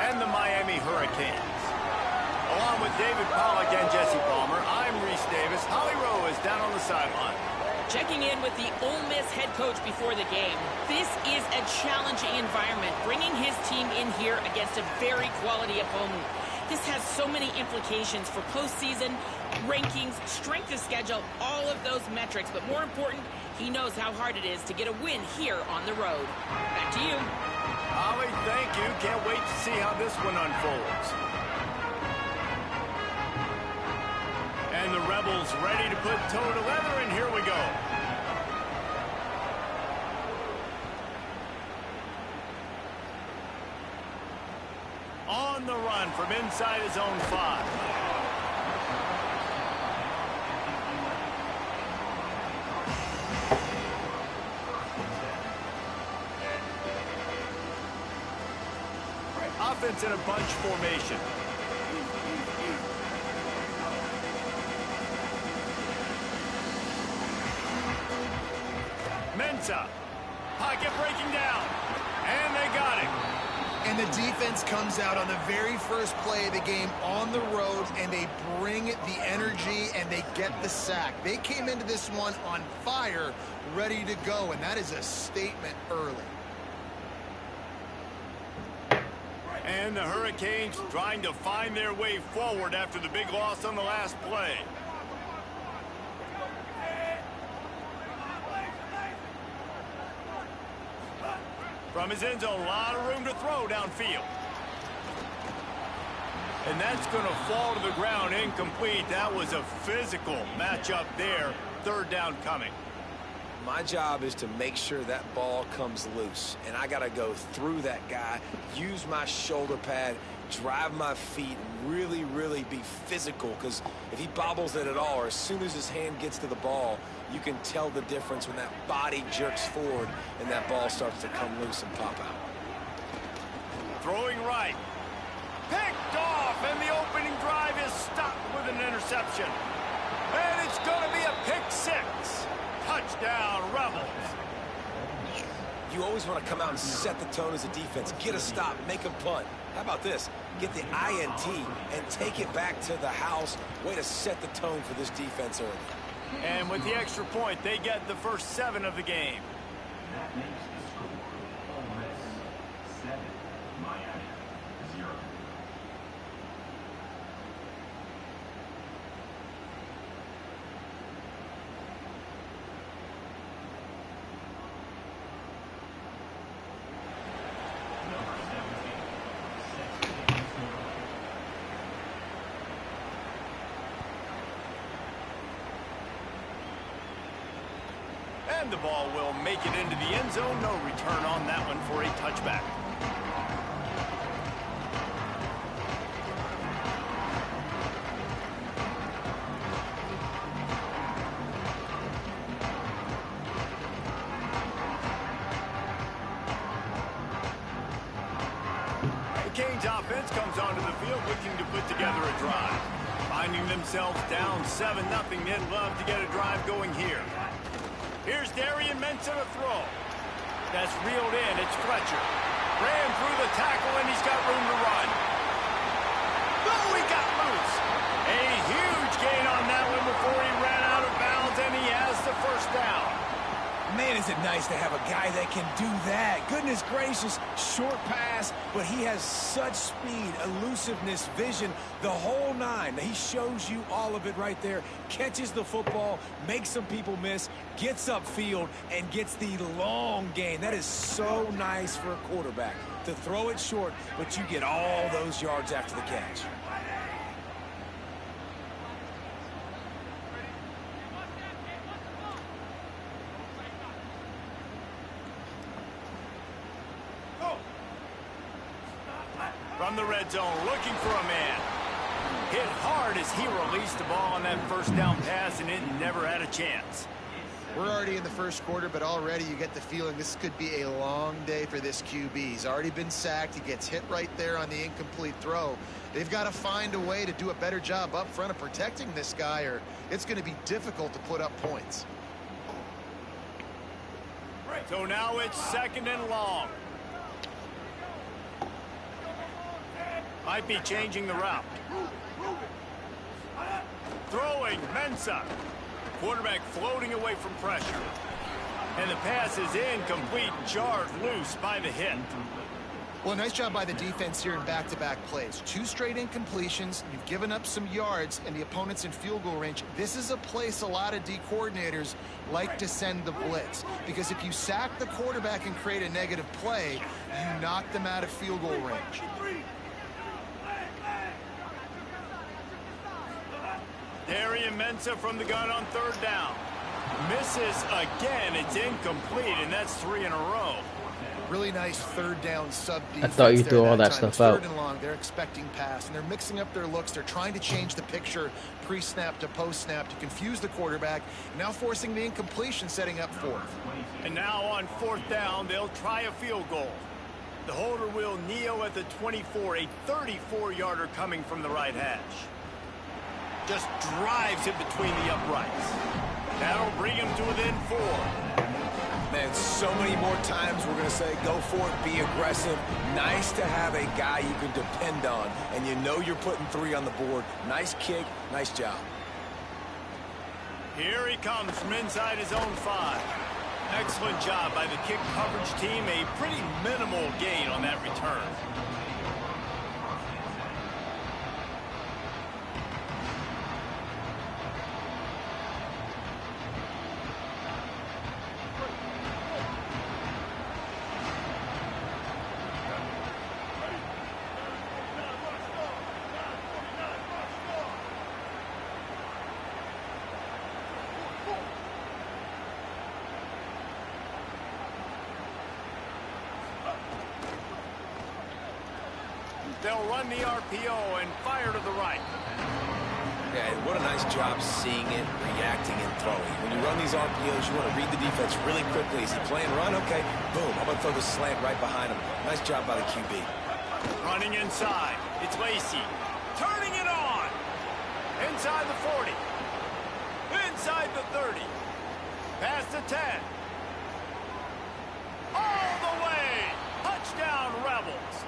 and the Miami Hurricanes. Along with David Pollack and Jesse Palmer, I'm Reese Davis. Holly Rowe is down on the sideline. Checking in with the Ole Miss head coach before the game. This is a challenging environment, bringing his team in here against a very quality opponent. This has so many implications for postseason, rankings, strength of schedule, all of those metrics. But more important, he knows how hard it is to get a win here on the road. Back to you. Holly, thank you. Can't wait to see how this one unfolds. And the Rebels ready to put toe to leather, and here we go. On the run from inside his own 5. Offense in a bunch formation. Mensa. Pocket breaking down. And they got him. And the defense comes out on the very first play of the game on the road, and they bring the energy, and they get the sack. They came into this one on fire, ready to go, and that is a statement early. And the Hurricanes trying to find their way forward after the big loss on the last play. From his end zone, a lot of room to throw downfield. And that's going to fall to the ground incomplete. That was a physical matchup there. Third down coming. My job is to make sure that ball comes loose, and I got to go through that guy, use my shoulder pad, drive my feet, and really, really be physical, because if he bobbles it at all, or as soon as his hand gets to the ball, you can tell the difference when that body jerks forward and that ball starts to come loose and pop out. Throwing right. Picked off, and the opening drive is stopped with an interception. And it's going to be a pick 6. Touchdown, Rebels. You always want to come out and set the tone as a defense. Get a stop, make a punt. How about this? Get the INT and take it back to the house. Way to set the tone for this defense early. And with the extra point, they get the first 7 of the game. That makes the score Ole Miss 7, Miami 0. And the ball will make it into the end zone. No return on that one for a touchback. The Canes offense comes onto the field looking to put together a drive. Finding themselves down 7-0, they'd love to get a drive going here. Here's Darian Mensa to throw. That's reeled in. It's Fletcher. Ran through the tackle, and he's got room to run. Oh, he got loose. A huge gain on that one before he ran out of bounds, and he has the first down. Man, is it nice to have a guy that can do that. Goodness gracious, short pass, but he has such speed, elusiveness, vision, the whole 9. He shows you all of it right there. Catches the football, makes some people miss, gets upfield, and gets the long gain. That is so nice for a quarterback to throw it short, but you get all those yards after the catch. From the red zone, looking for a man. Hit hard as he released the ball on that first down pass, and it never had a chance. We're already in the first quarter, but already you get the feeling this could be a long day for this QB. He's already been sacked. He gets hit right there on the incomplete throw. They've got to find a way to do a better job up front of protecting this guy, or it's going to be difficult to put up points. So now it's 2nd and long. Might be changing the route. Throwing, Mensah. Quarterback floating away from pressure. And the pass is incomplete, jarred loose by the hit. Well, nice job by the defense here in back-to-back plays. 2 straight incompletions, you've given up some yards, and the opponent's in field goal range. This is a place a lot of D coordinators like to send the blitz, because if you sack the quarterback and create a negative play, you knock them out of field goal range. Darian Mensah from the gun on 3rd down. Misses again. It's incomplete, and that's 3 in a row. Really nice 3rd down sub defense. I thought you threw all that stuff out. 3rd and long, they're expecting pass, and they're mixing up their looks. They're trying to change the picture pre-snap to post-snap to confuse the quarterback, now forcing the incompletion, setting up 4th. And now on 4th down, they'll try a field goal. The holder will kneel at the 24, a 34-yarder coming from the right hash. Just drives it between the uprights. That'll bring him to within 4. Man, so many more times we're going to say, go for it, be aggressive. Nice to have a guy you can depend on, and you know you're putting 3 on the board. Nice kick, nice job. Here he comes from inside his own 5. Excellent job by the kick coverage team. A pretty minimal gain on that return. They'll run the RPO and fire to the right. Yeah, what a nice job seeing it, reacting, and throwing. When you run these RPOs, you want to read the defense really quickly. Is he playing run? Okay, boom. I'm going to throw the slant right behind him. Nice job by the QB. Running inside. It's Lacey. Turning it on. Inside the 40. Inside the 30. Past the 10. All the way. Touchdown, Rebels.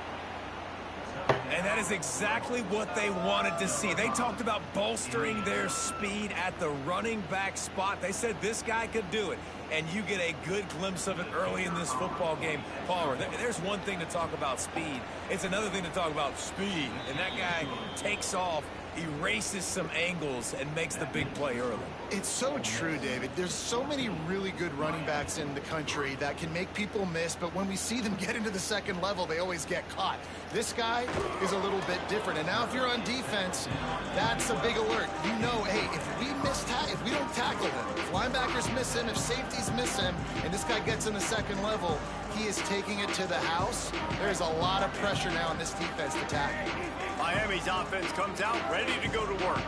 And that is exactly what they wanted to see. They talked about bolstering their speed at the running back spot. They said this guy could do it. And you get a good glimpse of it early in this football game. Palmer, there's one thing to talk about speed. It's another thing to talk about speed. And that guy takes off, erases some angles, and makes the big play early. It's so true, David. There's so many really good running backs in the country that can make people miss, but when we see them get into the second level, they always get caught. This guy is a little bit different. And now if you're on defense, that's a big alert. You know, hey, if we don't tackle him, if linebackers miss him, if safeties miss him, and this guy gets in the second level, he is taking it to the house. There's a lot of pressure now on this defense to tackle. Miami's offense comes out ready to go to work.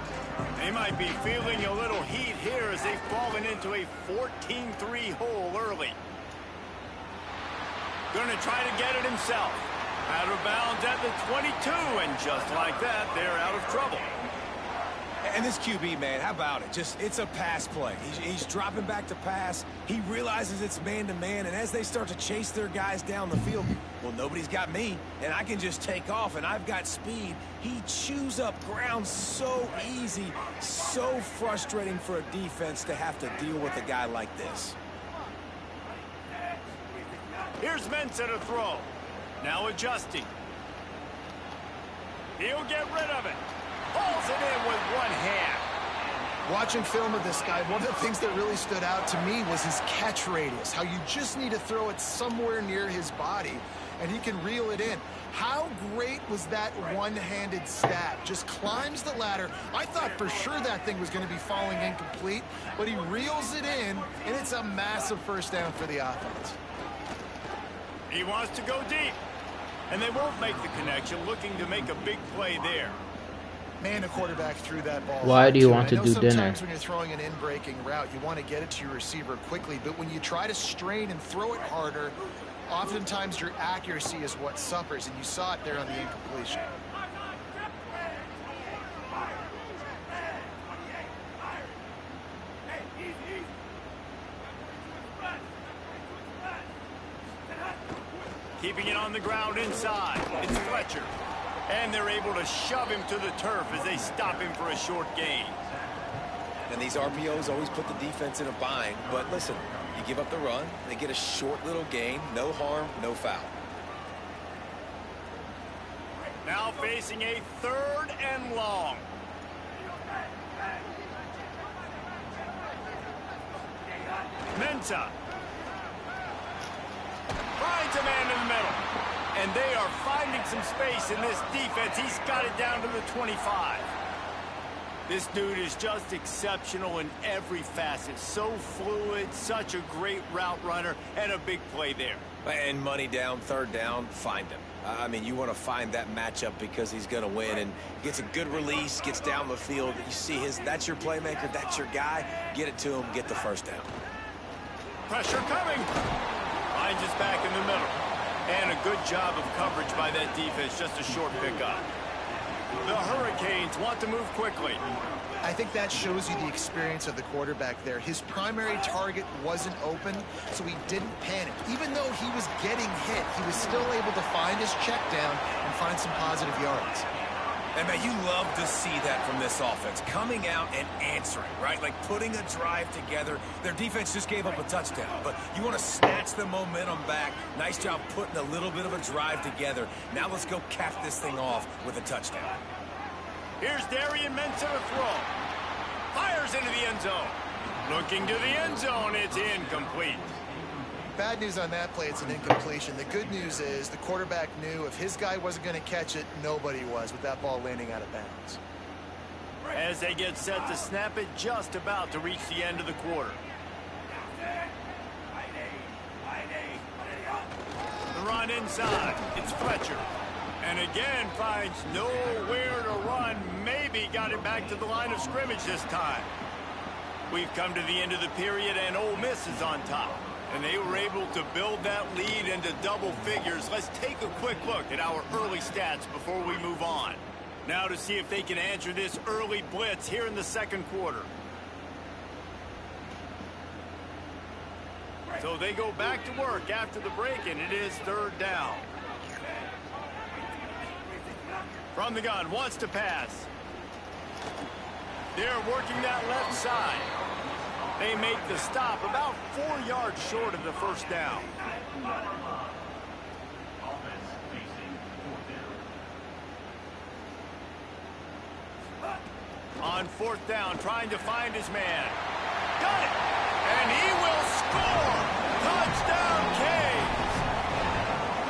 They might be feeling a little heat here as they've fallen into a 14-3 hole early. Gonna try to get it himself. Out of bounds at the 22, and just like that, they're out of trouble. And this QB, man, how about it? It's a pass play. He's dropping back to pass. He realizes it's man-to-man, and as they start to chase their guys down the field, well, nobody's got me, and I can just take off, and I've got speed. He chews up ground so easy, so frustrating for a defense to have to deal with a guy like this. Here's Mensah to throw. Now adjusting. He'll get rid of it. Pulls it in with one hand. Watching film of this guy, one of the things that really stood out to me was his catch radius, how you just need to throw it somewhere near his body, and he can reel it in. How great was that one-handed stat? Just climbs the ladder. I thought for sure that thing was going to be falling incomplete, but he reels it in, and it's a massive first down for the offense. He wants to go deep, and they won't make the connection, looking to make a big play there. Man, a quarterback threw that ball. Why do you want to do dinner? Sometimes when you're throwing an in-breaking route, you want to get it to your receiver quickly, but when you try to strain and throw it harder, oftentimes your accuracy is what suffers, and you saw it there on the incompletion. Keeping it on the ground inside. It's Fletcher. And they're able to shove him to the turf as they stop him for a short gain. And these RPOs always put the defense in a bind. But listen, you give up the run, they get a short little gain, no harm, no foul. Now facing a 3rd and long. Mensah finds a man in the middle. And they are finding some space in this defense. He's got it down to the 25. This dude is just exceptional in every facet. So fluid, such a great route runner, and a big play there. And money down, 3rd down, find him. I mean, you want to find that matchup because he's going to win, and gets a good release, gets down the field. You see that's your playmaker, that's your guy. Get it to him, get the 1st down. Pressure coming. Finds us back in the middle. And a good job of coverage by that defense, just a short pickup. The Hurricanes want to move quickly. I think that shows you the experience of the quarterback there. His primary target wasn't open, so he didn't panic. Even though he was getting hit, he was still able to find his check down and find some positive yards. And man, you love to see that from this offense. Coming out and answering, right? Like putting a drive together. Their defense just gave up a touchdown, but you want to snatch the momentum back. Nice job putting a little bit of a drive together. Now let's go cap this thing off with a touchdown. Here's Darian Mensah to throw. Fires into the end zone. Looking to the end zone. It's incomplete. Bad news on that play, it's an incompletion. The good news is the quarterback knew if his guy wasn't going to catch it, nobody was with that ball landing out of bounds. As they get set to snap it, just about to reach the end of the quarter. The run inside. It's Fletcher. And again finds nowhere to run. Maybe got it back to the line of scrimmage this time. We've come to the end of the period, and Ole Miss is on top. And they were able to build that lead into double figures. Let's take a quick look at our early stats before we move on. Now to see if they can answer this early blitz here in the 2nd quarter. So they go back to work after the break, and it is 3rd down. From the gun, wants to pass. They're working that left side. They make the stop about 4 yards short of the 1st down. On 4th down, trying to find his man. Got it! And he will score! Touchdown, Canes!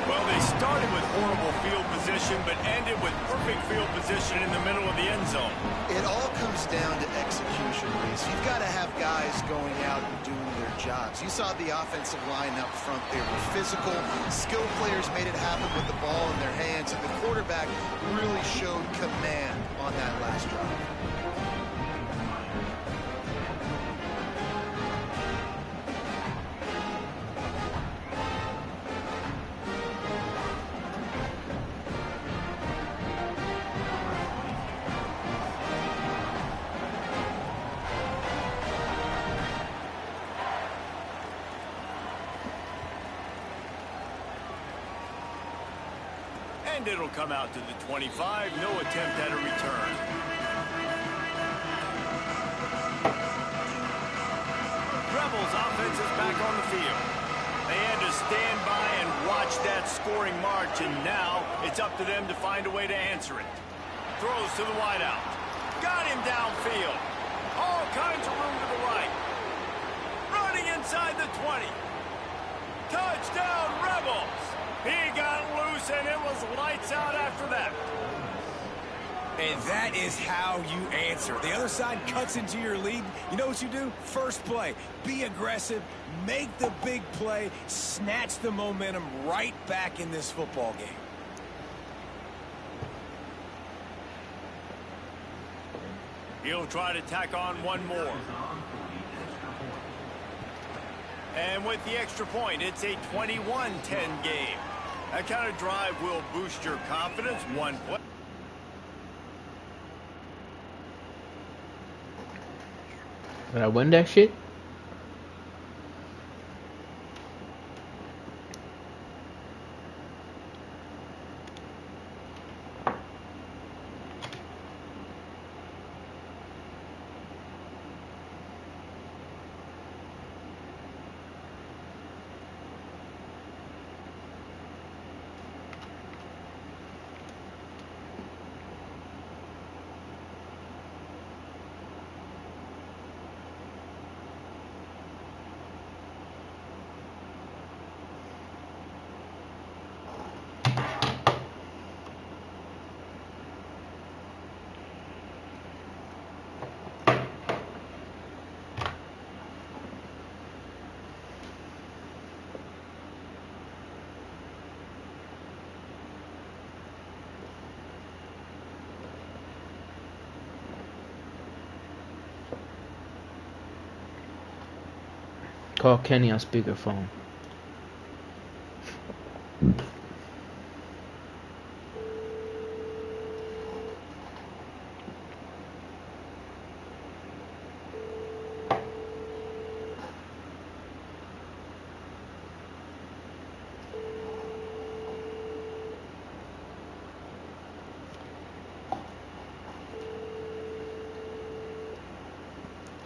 Well, they started with horrible field position, but ended with perfect field position in the middle of the end zone. It all comes down to execution, Reese. You've got to have guys going out and doing their jobs. You saw the offensive line up front. They were physical. Skilled players made it happen with the ball in their hands, and the quarterback really showed command on that last drive. And it'll come out to the 25. No attempt at a return. Rebels offense is back on the field. They had to stand by and watch that scoring march, and now it's up to them to find a way to answer it. Throws to the wideout. Got him downfield. All kinds of room to the right. Running inside the 20. Touchdown, Rebels! He got loose, and it was lights out after that. And that is how you answer. The other side cuts into your lead. You know what you do? First play, be aggressive, make the big play, snatch the momentum right back in this football game. He'll try to tack on one more. And with the extra point, it's a 21-10 game. That kind of drive will boost your confidence. One play. Did I win that shit? Call Kenny on speakerphone.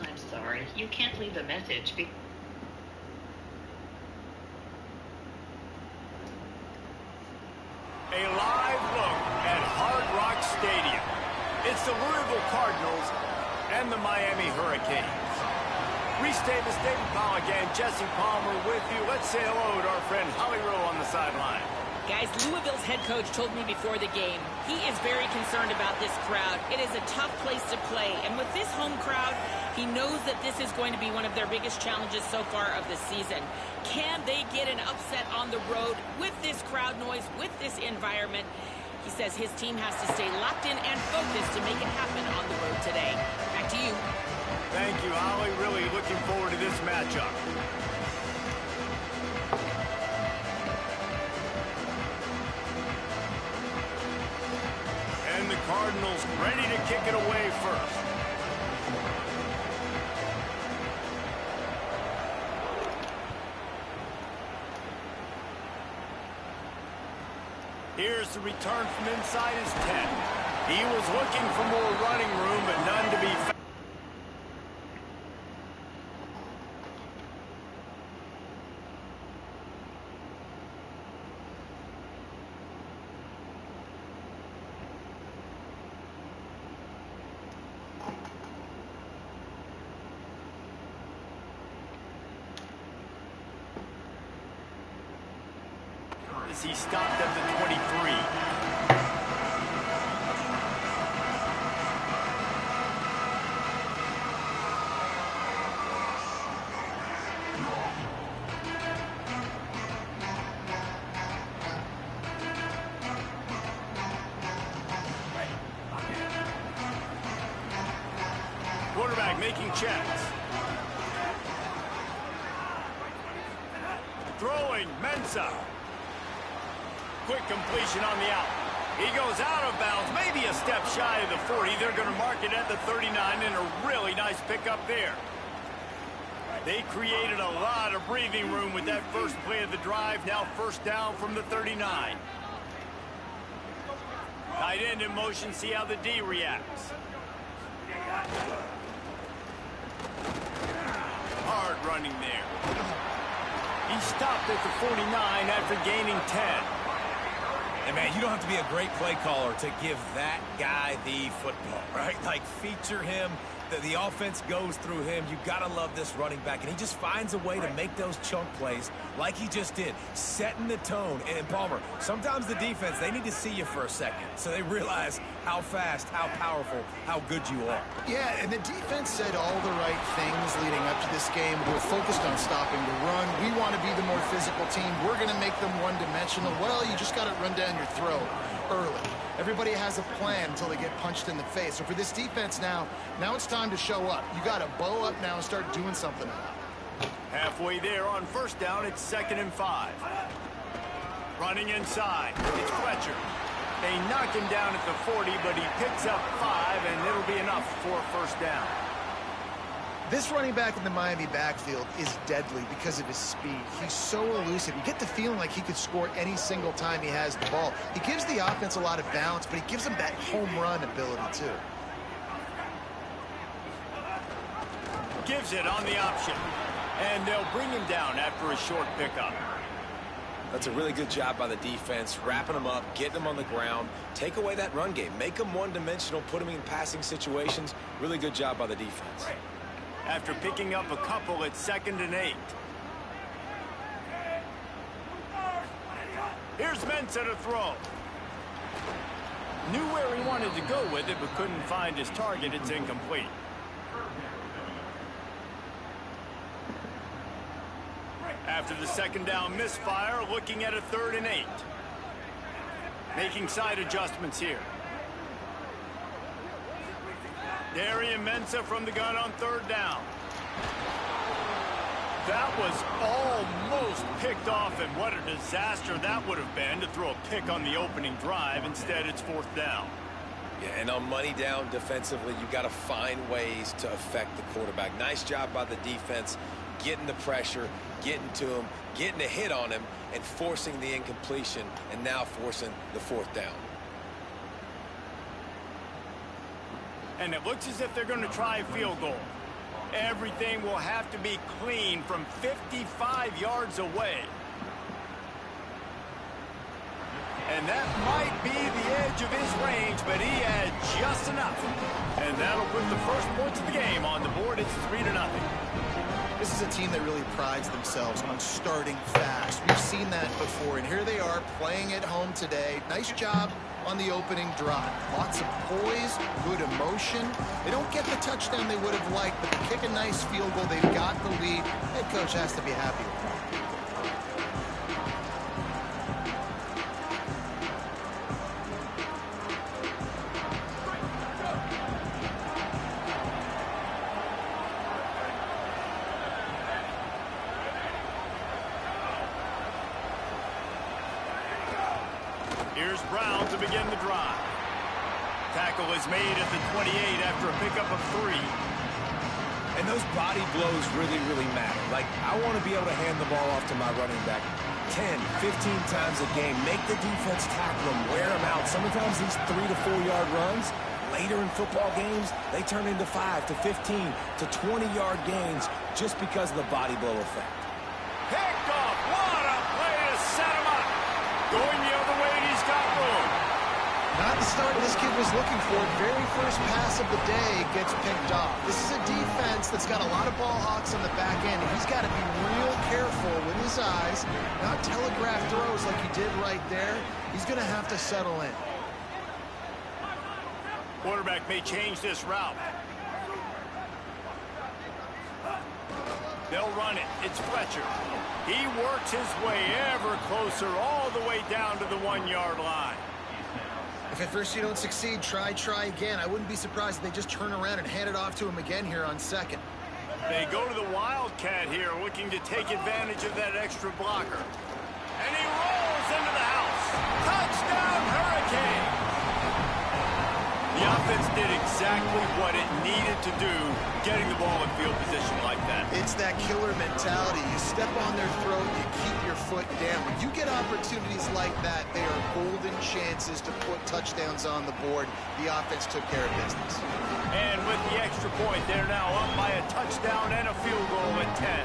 I'm sorry, you can't leave a message. A live look at Hard Rock Stadium. It's the Louisville Cardinals and the Miami Hurricanes. Reese Davis, David Pollack, and Jesse Palmer with you. Let's say hello to our friend Holly Rowe on the sideline. Guys, Louisville's head coach told me before the game, he is very concerned about this crowd. It is a tough place to play, and with this home crowd, he knows that this is going to be one of their biggest challenges so far of the season. Can they get an upset on the road with this crowd noise, with this environment? He says his team has to stay locked in and focused to make it happen on the road today. Back to you. Thank you, Holly. Really looking forward to this matchup. And the Cardinals ready to kick it away first. Here's the return from inside his 10. He was looking for more running room, but none to be found. As he stopped at the 23. Quarterback making checks. Throwing, Mensah. Quick completion on the out. He goes out of bounds, maybe a step shy of the 40. They're going to mark it at the 39, and a really nice pickup there. They created a lot of breathing room with that first play of the drive. Now first down from the 39. Tight end in motion, see how the D reacts. Hard running there. He stopped at the 49 after gaining 10. And, man, you don't have to be a great play caller to give that guy the football, right? Like, feature him. The offense goes through him. You got to love this running back. And he just finds a way to make those chunk plays like he just did, setting the tone. And, Palmer, sometimes the defense, they need to see you for a second so they realize how fast, how powerful, how good you are. Yeah, and the defense said all the right things leading up to this game. We're focused on stopping the run. We want to be the more physical team. We're going to make them one-dimensional. Well, you just got to run down your throat early. Everybody has a plan until they get punched in the face. So for this defense now it's time to show up. You got to bow up now and start doing something about it. Halfway there on first down, it's 2nd and 5. Running inside, it's Fletcher. They knock him down at the 40, but he picks up 5, and it'll be enough for first down. This running back in the Miami backfield is deadly because of his speed. He's so elusive. You get the feeling like he could score any single time he has the ball. He gives the offense a lot of balance, but he gives them that home run ability, too. Gives it on the option. And they'll bring him down after a short pickup. That's a really good job by the defense, wrapping them up, getting them on the ground, take away that run game, make them one-dimensional, put them in passing situations. Really good job by the defense. After picking up a couple, it's 2nd and 8. Here's Mensah to throw. Knew where he wanted to go with it, but couldn't find his target. It's incomplete. After the 2nd down misfire, looking at a 3rd and 8. Making side adjustments here. Darian Mensah from the gun on 3rd down. That was almost picked off, and what a disaster that would have been to throw a pick on the opening drive. Instead, it's 4th down. Yeah, and on money down defensively, you got to find ways to affect the quarterback. Nice job by the defense, getting the pressure, getting to him, getting a hit on him, and forcing the incompletion, and now forcing the 4th down. And it looks as if they're going to try a field goal. Everything will have to be clean from 55 yards away. And that might be the edge of his range, but he had just enough. And that'll put the first points of the game on the board. It's 3-0. This is a team that really prides themselves on starting fast. We've seen that before, and here they are playing at home today. Nice job on the opening drive. Lots of poise, good emotion. They don't get the touchdown they would have liked, but they kick a nice field goal. They've got the lead. Head coach has to be happy with that. Here's Brown to begin the drive. Tackle is made at the 28 after a pickup of 3. And those body blows really, really matter. Like, I want to be able to hand the ball off to my running back 10, 15 times a game. Make the defense tackle him, wear him out. Sometimes these 3 to 4 yard runs, later in football games, they turn into 5 to 15 to 20 yard gains just because of the body blow effect. Picked off. What a play to set him up. Going the other way, and he's got room. Not the start this kid was looking for. Very first pass of the day gets picked off. This is a defense that's got a lot of ball hawks on the back end, and he's got to be real careful with his eyes, not telegraph throws like he did right there. He's going to have to settle in. Quarterback may change this route. They'll run it. It's Fletcher. He works his way ever closer all the way down to the 1 yard line. If at first you don't succeed, try again. I wouldn't be surprised if they just turn around and hand it off to him again here on 2nd. They go to the Wildcat here, looking to take advantage of that extra blocker. And he rolls into the house. Touchdown, Hurricane! The offense did exactly what it needed to do, getting the ball in field position like that. It's that killer mentality. You step on their throat, you keep your foot down. When you get opportunities like that, they are golden chances to put touchdowns on the board. The offense took care of business. And with the extra point, they're now up by a touchdown and a field goal at 10.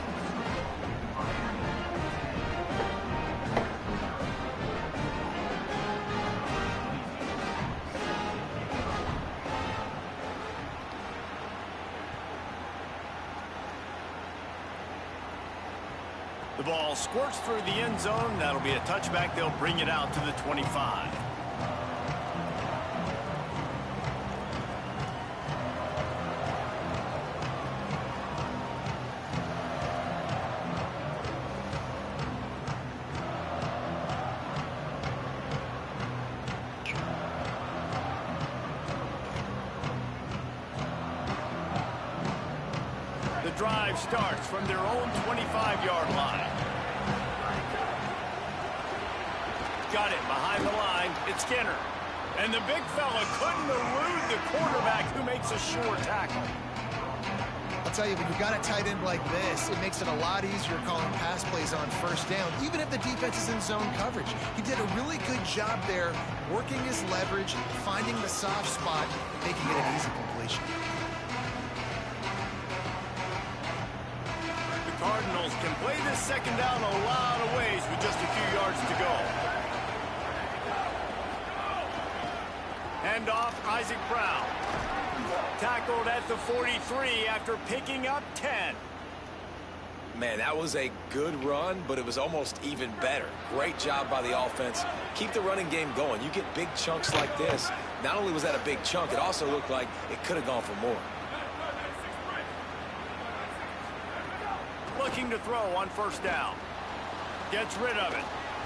The ball squirts through the end zone. That'll be a touchback. They'll bring it out to the 25. The drive starts from their own 25-yard line. Got it behind the line. It's Skinner. And the big fella couldn't elude the quarterback who makes a sure tackle. I'll tell you, when you got a tight end like this, it makes it a lot easier calling pass plays on 1st down, even if the defense is in zone coverage. He did a really good job there, working his leverage, finding the soft spot, making it an easy completion. The Cardinals can play this 2nd down a lot of ways with just a few yards to go. Hand off, Isaac Brown. Tackled at the 43 after picking up 10. Man, that was a good run, but it was almost even better. Great job by the offense. Keep the running game going. You get big chunks like this. Not only was that a big chunk, it also looked like it could have gone for more. Looking to throw on 1st down. Gets rid of it.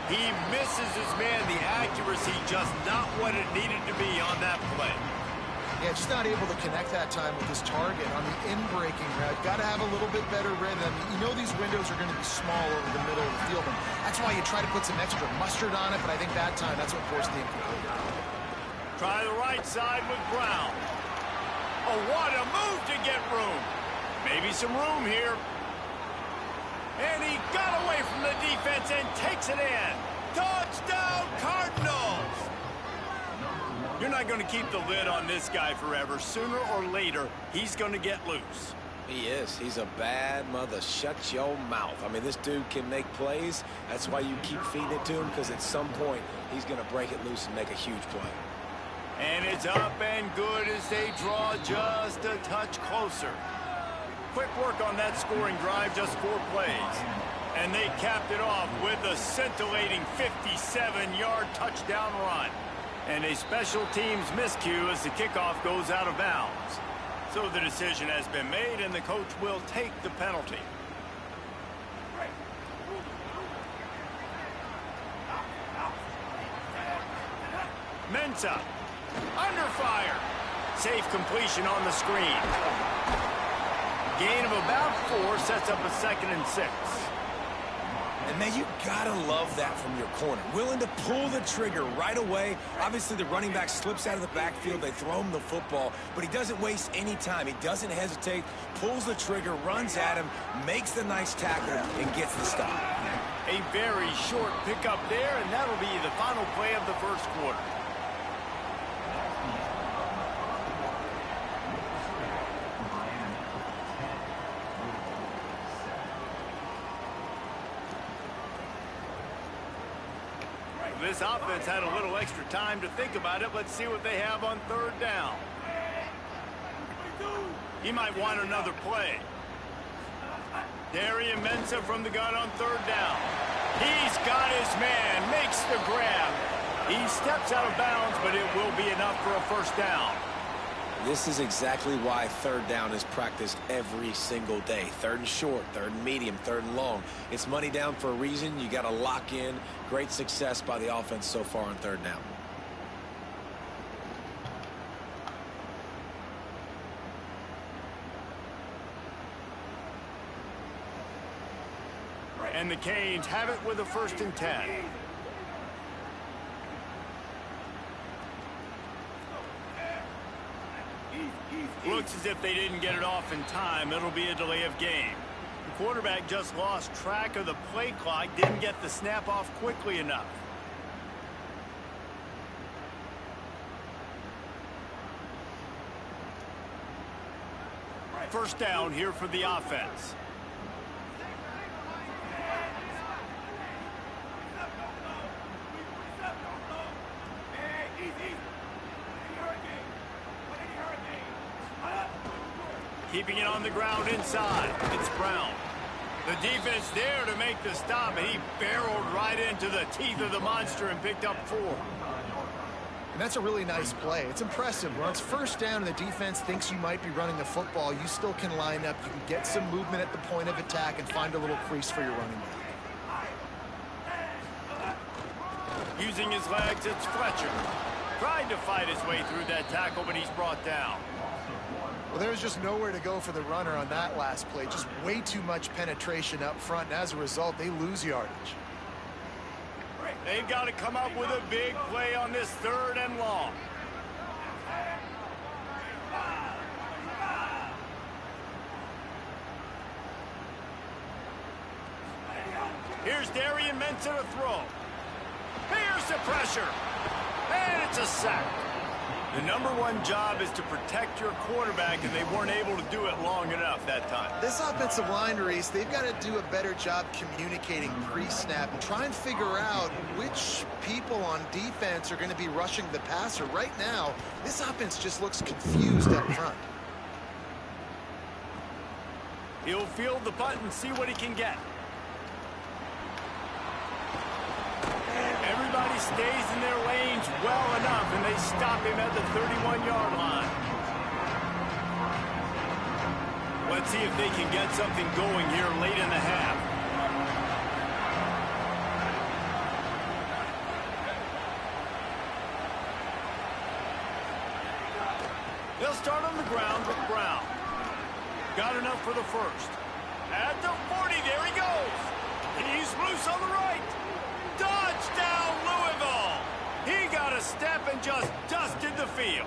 He misses his man. The accuracy just not what it needed to be on that play. Yeah, just not able to connect that time with his target on the in-breaking route. Got to have a little bit better rhythm. You know these windows are going to be small over the middle of the field, and that's why you try to put some extra mustard on it, but I think that time that's what forced the incomplete. Try the right side with Brown. Oh, what a move to get room. Maybe some room here. And he got away from the defense and takes it in. Touchdown, Cardinals! You're not going to keep the lid on this guy forever. Sooner or later, he's going to get loose. He is. He's a bad mother. Shut your mouth. I mean, this dude can make plays. That's why you keep feeding it to him, because at some point, he's going to break it loose and make a huge play. And it's up and good as they draw just a touch closer. Quick work on that scoring drive, just 4 plays. And they capped it off with a scintillating 57-yard touchdown run. And a special teams miscue as the kickoff goes out of bounds. So the decision has been made, and the coach will take the penalty. Mensa, under fire. Safe completion on the screen. Gain of about 4 sets up a 2nd and 6. And man, you gotta love that from your corner. Willing to pull the trigger right away. Obviously, the running back slips out of the backfield. They throw him the football, but he doesn't waste any time. He doesn't hesitate, pulls the trigger, runs at him, makes the nice tackle, and gets the stop. A very short pickup there, and that'll be the final play of the first quarter. This offense had a little extra time to think about it. Let's see what they have on 3rd down. He might want another play. Darian Mensah from the gun on 3rd down. He's got his man, makes the grab. He steps out of bounds, but it will be enough for a 1st down. This is exactly why 3rd down is practiced every single day. 3rd and short, 3rd and medium, 3rd and long. It's money down for a reason. You got to lock in. Great success by the offense so far on 3rd down. And the Canes have it with a 1st and 10. Looks as if they didn't get it off in time. It'll be a delay of game. The quarterback just lost track of the play clock, didn't get the snap off quickly enough. First down here for the offense. Keeping it on the ground inside. It's Brown. The defense there to make the stop, and he barreled right into the teeth of the monster and picked up 4. And that's a really nice play. It's impressive. When it's 1st down and the defense thinks you might be running the football, you still can line up. You can get some movement at the point of attack and find a little crease for your running back. Using his legs, it's Fletcher. Tried to fight his way through that tackle, but he's brought down. Well, there's just nowhere to go for the runner on that last play. Just way too much penetration up front, and as a result, they lose yardage. They've got to come up with a big play on this 3rd and long. Here's Darian Mensah to throw. Here's the pressure. And it's a sack. The #1 job is to protect your quarterback, and they weren't able to do it long enough that time. This offensive line, Reese, they've got to do a better job communicating pre-snap and try and figure out which people on defense are going to be rushing the passer. Right now, this offense just looks confused up front. He'll field the punt and see what he can get. Everybody stays in their lanes well enough, and they stop him at the 31-yard line. Let's see if they can get something going here late in the half. They'll start on the ground with Brown. Got enough for the first. At the 40, there he goes. He's loose on the right. Touchdown, Louisville. He got a step and just dusted the field.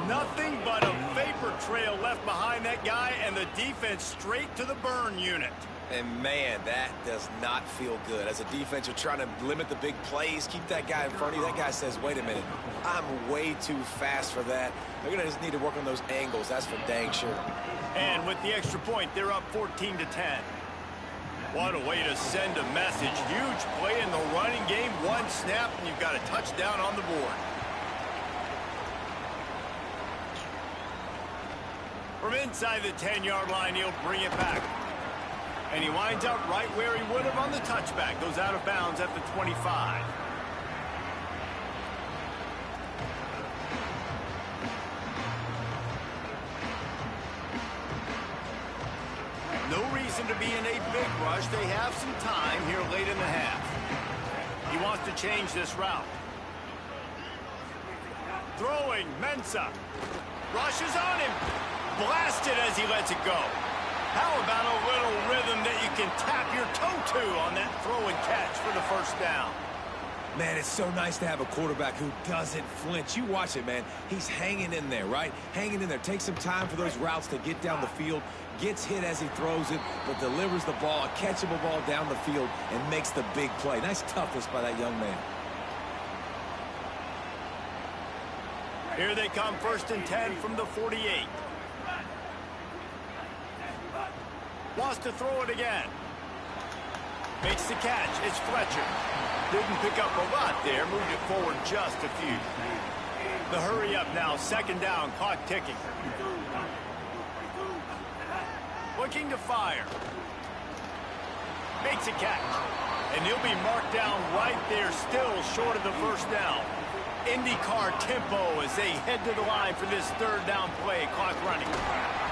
Nothing but a vapor trail left behind that guy, and the defense straight to the burn unit. And, man, that does not feel good. As a defense, you're trying to limit the big plays, keep that guy in front of you. That guy says, wait a minute, I'm way too fast for that. They're going to just need to work on those angles. That's for dang sure. And with the extra point, they're up 14-10. What a way to send a message. Huge play in the running game. One snap, and you've got a touchdown on the board. From inside the 10-yard line, he'll bring it back. And he winds up right where he would have on the touchback. Goes out of bounds at the 25. No reason to be in a big rush. They have some time here late in the half. He wants to change this route. Throwing, Mensah. Rushes on him. Blasted as he lets it go. How about a little rhythm that you can tap your toe to on that throw and catch for the first down? Man, it's so nice to have a quarterback who doesn't flinch. You watch it, man. He's hanging in there, right? Hanging in there. Takes some time for those routes to get down the field. Gets hit as he throws it, but delivers the ball, a catchable ball down the field, and makes the big play. Nice toughness by that young man. Here they come, 1st and 10 from the 48. Wants to throw it again. Makes the catch. It's Fletcher. Didn't pick up a lot there. Moved it forward just a few. The hurry up now. 2nd down. Clock ticking. Looking to fire. Makes a catch. And he'll be marked down right there. Still short of the first down. IndyCar tempo as they head to the line for this 3rd down play. Clock running.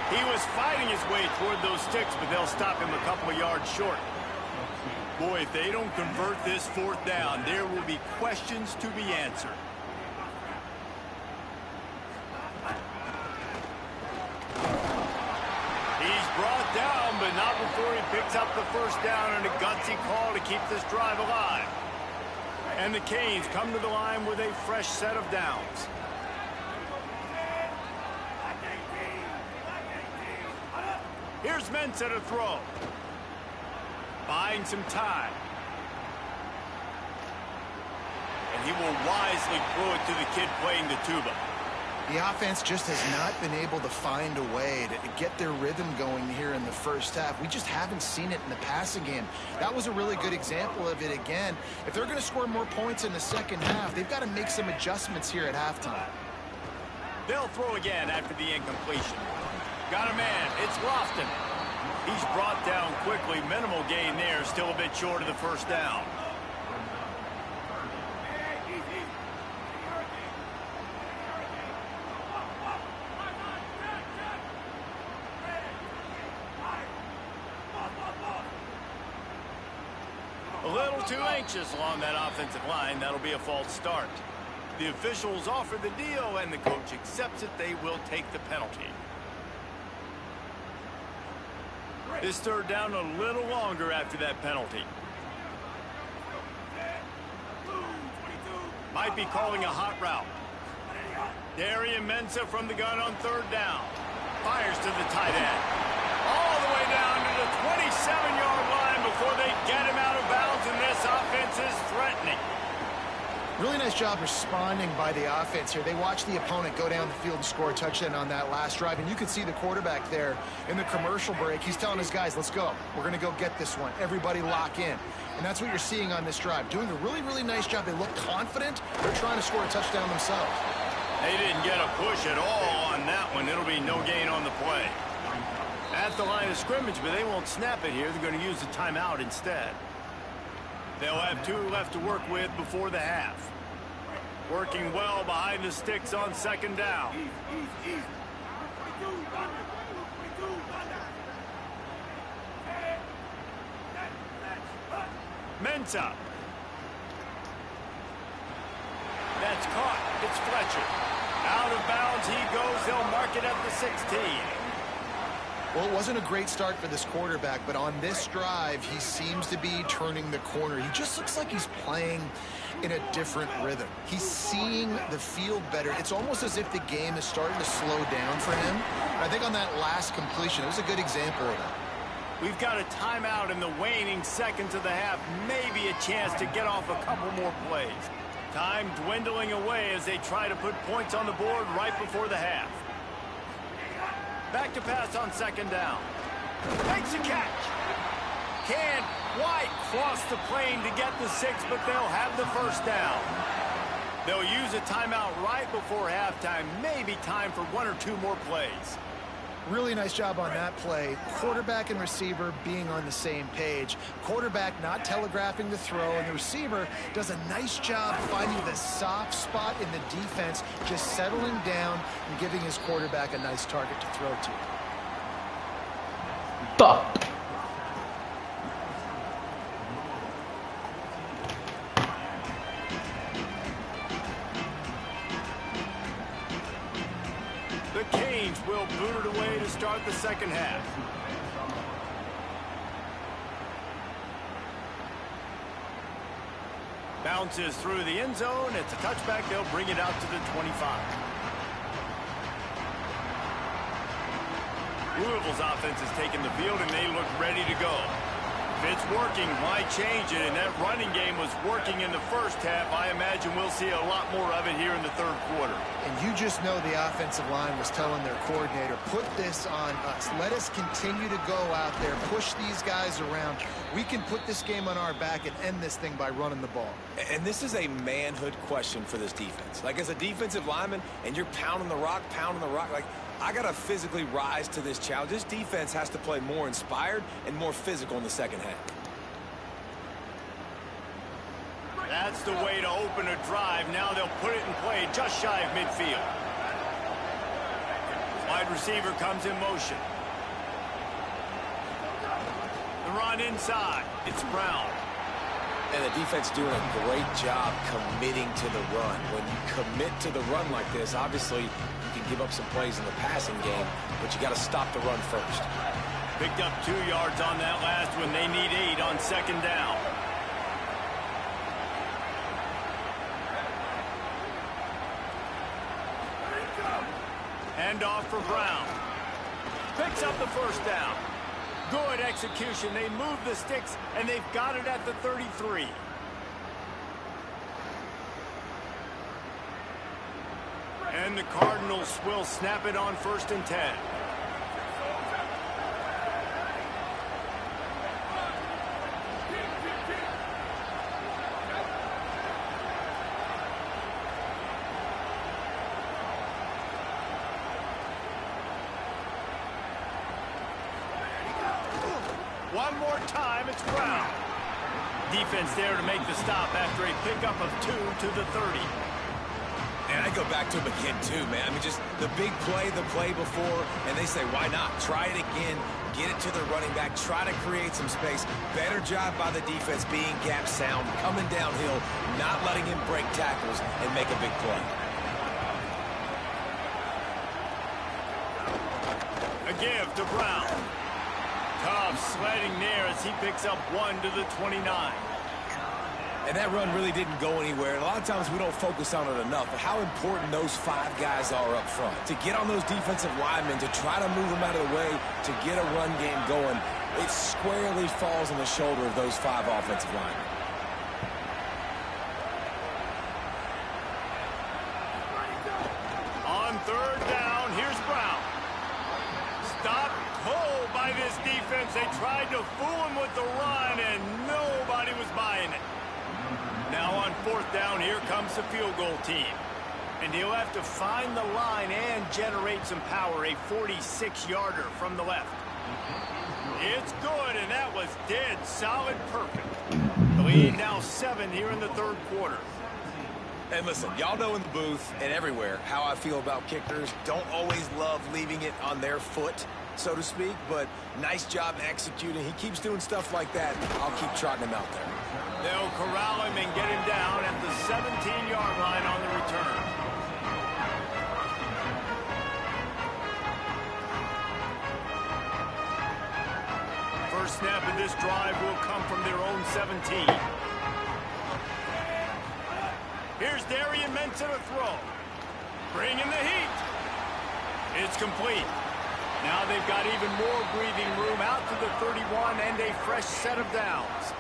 He was fighting his way toward those sticks, but they'll stop him a couple of yards short. Boy, if they don't convert this 4th down, there will be questions to be answered. He's brought down, but not before he picks up the 1st down and a gutsy call to keep this drive alive. And the Canes come to the line with a fresh set of downs. Here's Mensah to throw. Buying some time. And he will wisely throw it to the kid playing the tuba. The offense just has not been able to find a way to get their rhythm going here in the first half. We just haven't seen it in the passing game. That was a really good example of it again. If they're going to score more points in the second half, they've got to make some adjustments here at halftime. They'll throw again after the incompletion. Got a man. It's Lofton. He's brought down quickly. Minimal gain there. Still a bit short of the 1st down. A little too anxious along that offensive line. That'll be a false start. The officials offer the deal, and the coach accepts it. They will take the penalty. This 3rd down a little longer after that penalty. Might be calling a hot route. Darian Mensah from the gun on 3rd down. Fires to the tight end. All the way down to the 27-yard line before they get him out of bounds, and this offense is threatening. Really nice job responding by the offense here. They watched the opponent go down the field and score a touchdown on that last drive, and you could see the quarterback there in the commercial break. He's telling his guys, let's go. We're going to go get this one. Everybody lock in. And that's what you're seeing on this drive. Doing a really, really nice job. They look confident. They're trying to score a touchdown themselves. They didn't get a push at all on that one. It'll be no gain on the play. At the line of scrimmage, but they won't snap it here. They're going to use the timeout instead. They'll have 2 left to work with before the half. Working well behind the sticks on 2nd down. Mensah. That's caught. It's Fletcher. Out of bounds he goes. They'll mark it at the 16. Well, it wasn't a great start for this quarterback, but on this drive, he seems to be turning the corner. He just looks like he's playing in a different rhythm. He's seeing the field better. It's almost as if the game is starting to slow down for him. I think on that last completion, it was a good example of that. We've got a timeout in the waning seconds of the half. Maybe a chance to get off a couple more plays. Time dwindling away as they try to put points on the board right before the half. Back to pass on second down. Makes a catch. Can White cross the plane to get the 6, but they'll have the first down. They'll use a timeout right before halftime. Maybe time for 1 or 2 more plays. Really nice job on that play. Quarterback and receiver being on the same page. Quarterback not telegraphing the throw, and the receiver does a nice job finding the soft spot in the defense, just settling down and giving his quarterback a nice target to throw to. Fuck. The Canes will boot it away to start the second half. Bounces through the end zone. It's a touchback. They'll bring it out to the 25. Louisville's offense has taken the field, and they look ready to go. If it's working, why change it? And that running game was working in the first half. I imagine we'll see a lot more of it here in the third quarter. And you just know the offensive line was telling their coordinator, put this on us. Let us continue to go out there, push these guys around. We can put this game on our back and end this thing by running the ball. And this is a manhood question for this defense. Like, as a defensive lineman, and you're pounding the rock, like, I got to physically rise to this challenge. This defense has to play more inspired and more physical in the second half. That's the way to open a drive. Now they'll put it in play just shy of midfield. Wide receiver comes in motion. The run inside. It's Brown. And the defense doing a great job committing to the run. When you commit to the run like this, obviously you can give up some plays in the passing game, but you got to stop the run first. Picked up 2 yards on that last one. They need 8 on second down. Hand off for Brown. Picks up the first down. Good execution. They move the sticks, and they've got it at the 33. And the Cardinals will snap it on 1st and 10. One more time, it's Brown. Defense there to make the stop after a pickup of 2 to the 30. And I go back to him again, too, man. I mean, just the big play, the play before, and they say, why not? Try it again, get it to the running back, try to create some space. Better job by the defense being gap sound, coming downhill, not letting him break tackles and make a big play. A give to Brown. Tough sledding there as he picks up 1 to the 29. And that run really didn't go anywhere. And a lot of times we don't focus on it enough, but how important those 5 guys are up front. To get on those defensive linemen, to try to move them out of the way, to get a run game going, it squarely falls on the shoulder of those 5 offensive linemen. On 3rd down, here's Brown. Stop cold by this defense. They tried to fool him with the run, and nobody was buying it. Now on 4th down, here comes the field goal team. And he'll have to find the line and generate some power. A 46-yarder from the left. It's good, and that was dead solid perfect. The lead now 7 here in the 3rd quarter. And listen, y'all know in the booth and everywhere how I feel about kickers. Don't always love leaving it on their foot, so to speak, but nice job executing. He keeps doing stuff like that. I'll keep trotting him out there. They'll corral him and get him down at the 17-yard line on the return. First snap of this drive will come from their own 17. Here's Darian Mensa to throw. Bringing the heat. It's complete. Now they've got even more breathing room out to the 31 and a fresh set of downs.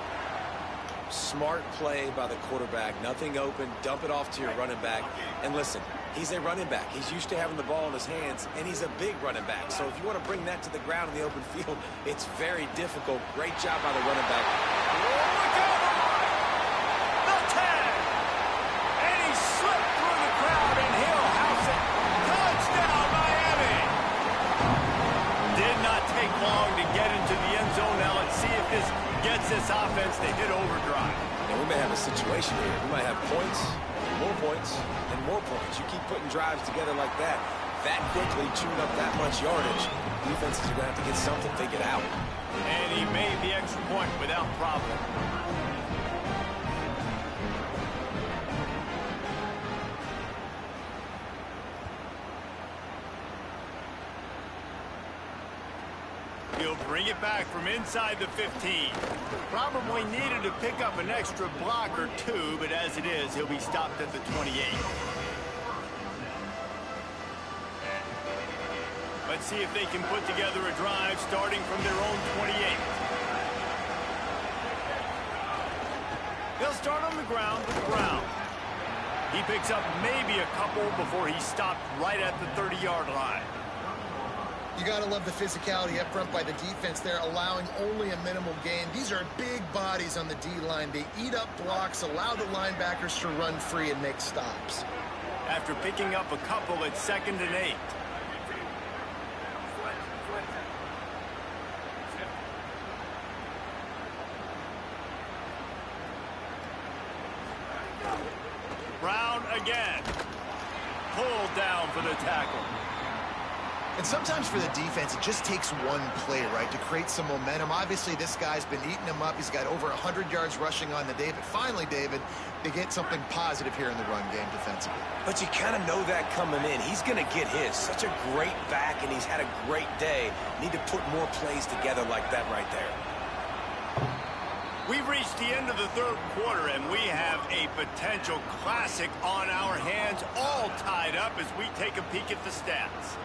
Smart play by the quarterback. Nothing open. Dump it off to your running back. And listen, he's a running back. He's used to having the ball in his hands, and he's a big running back. So if you want to bring that to the ground in the open field, it's very difficult. Great job by the running back. Look out! The tag! And he slipped through the crowd, and he'll house it. Touchdown, Miami! Did not take long to get into the end zone. Now let's see if this gets this offense to hit overdrive. And we may have a situation here. We might have points, and more points. You keep putting drives together like that quickly, chewing up that much yardage, defenses are going to have to get something figured out. And he made the extra point without problem. He'll bring it back from inside the 15. Probably needed to pick up an extra block or two, but as it is, he'll be stopped at the 28. Let's see if they can put together a drive starting from their own 28. They'll start on the ground with Brown. He picks up maybe a couple before he's stopped right at the 30-yard line. You got to love the physicality up front by the defense there, allowing only a minimal gain. These are big bodies on the D-line. They eat up blocks, allow the linebackers to run free and make stops. After picking up a couple, it's 2nd and 8. Brown again. Pulled down for the tackle. And sometimes for the defense, it just takes one play, right, to create some momentum. Obviously, this guy's been eating him up. He's got over 100 yards rushing on the day. But finally, David, they get something positive here in the run game defensively. But you kind of know that coming in. He's going to get his. Such a great back, and he's had a great day. Need to put more plays together like that right there. We've reached the end of the third quarter, and we have a potential classic on our hands, all tied up as we take a peek at the stats.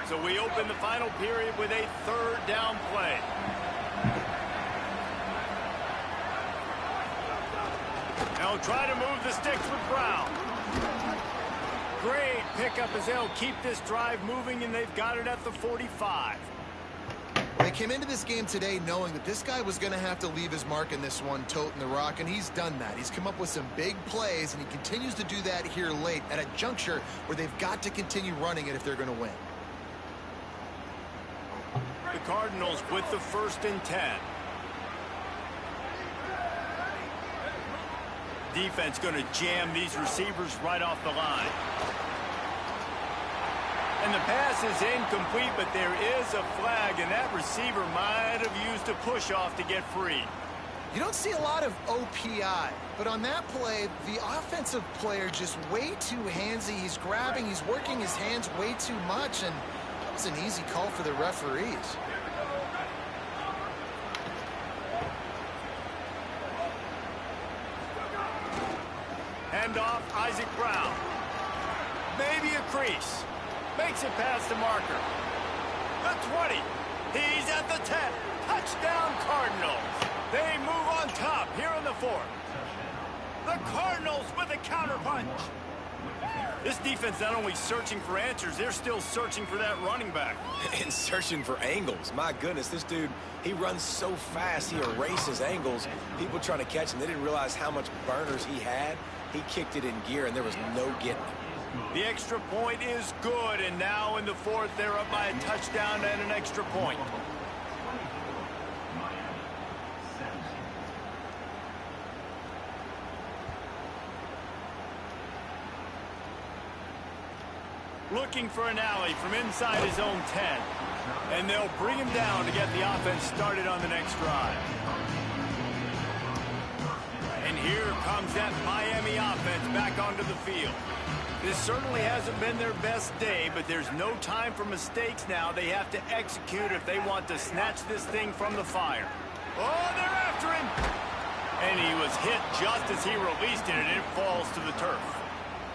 So we open the final period with a 3rd down play. Now try to move the sticks with Brown. Great pickup as they'll keep this drive moving, and they've got it at the 45. They came into this game today knowing that this guy was going to have to leave his mark in this one, toting the rock, and he's done that. He's come up with some big plays, and he continues to do that here late at a juncture where they've got to continue running it if they're going to win. The Cardinals with the 1st and 10. Defense going to jam these receivers right off the line. And the pass is incomplete, but there is a flag, and that receiver might have used a push-off to get free. You don't see a lot of OPI, but on that play, the offensive player just way too handsy. He's grabbing, he's working his hands way too much, and that was an easy call for the referees. Handoff, Isaac Brown. Maybe a crease. Makes it past the marker. The 20. He's at the 10. Touchdown, Cardinals. They move on top here in the 4th. The Cardinals with a counterpunch. This defense not only searching for answers, they're still searching for that running back. And searching for angles. My goodness, this dude, he runs so fast, he erases angles. People trying to catch him, they didn't realize how much burners he had. He kicked it in gear, and there was no getting it. The extra point is good, and now in the 4th, they're up by a touchdown and an extra point. Looking for an alley from inside his own 10. And they'll bring him down to get the offense started on the next drive. And here comes that Miami offense back onto the field. This certainly hasn't been their best day, but there's no time for mistakes now. They have to execute if they want to snatch this thing from the fire. Oh, they're after him! And he was hit just as he released it, and it falls to the turf.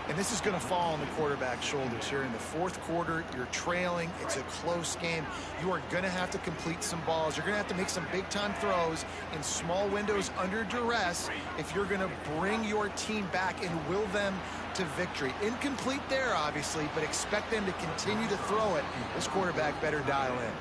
And this is going to fall on the quarterback's shoulders here in the fourth quarter. You're trailing. It's a close game. You are going to have to complete some balls. You're going to have to make some big-time throws in small windows under duress if you're going to bring your team back and will them to victory. Incomplete there, obviously, but expect them to continue to throw it. This quarterback better dial in.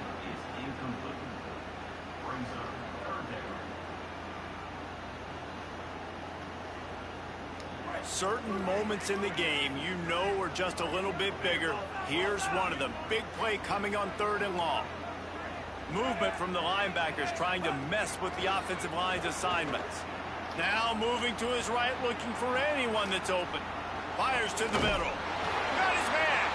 Certain moments in the game you know are just a little bit bigger. Here's one of them. Big play coming on 3rd and long. Movement from the linebackers trying to mess with the offensive line's assignments. Now moving to his right, looking for anyone that's open. Fires to the middle. Got his man.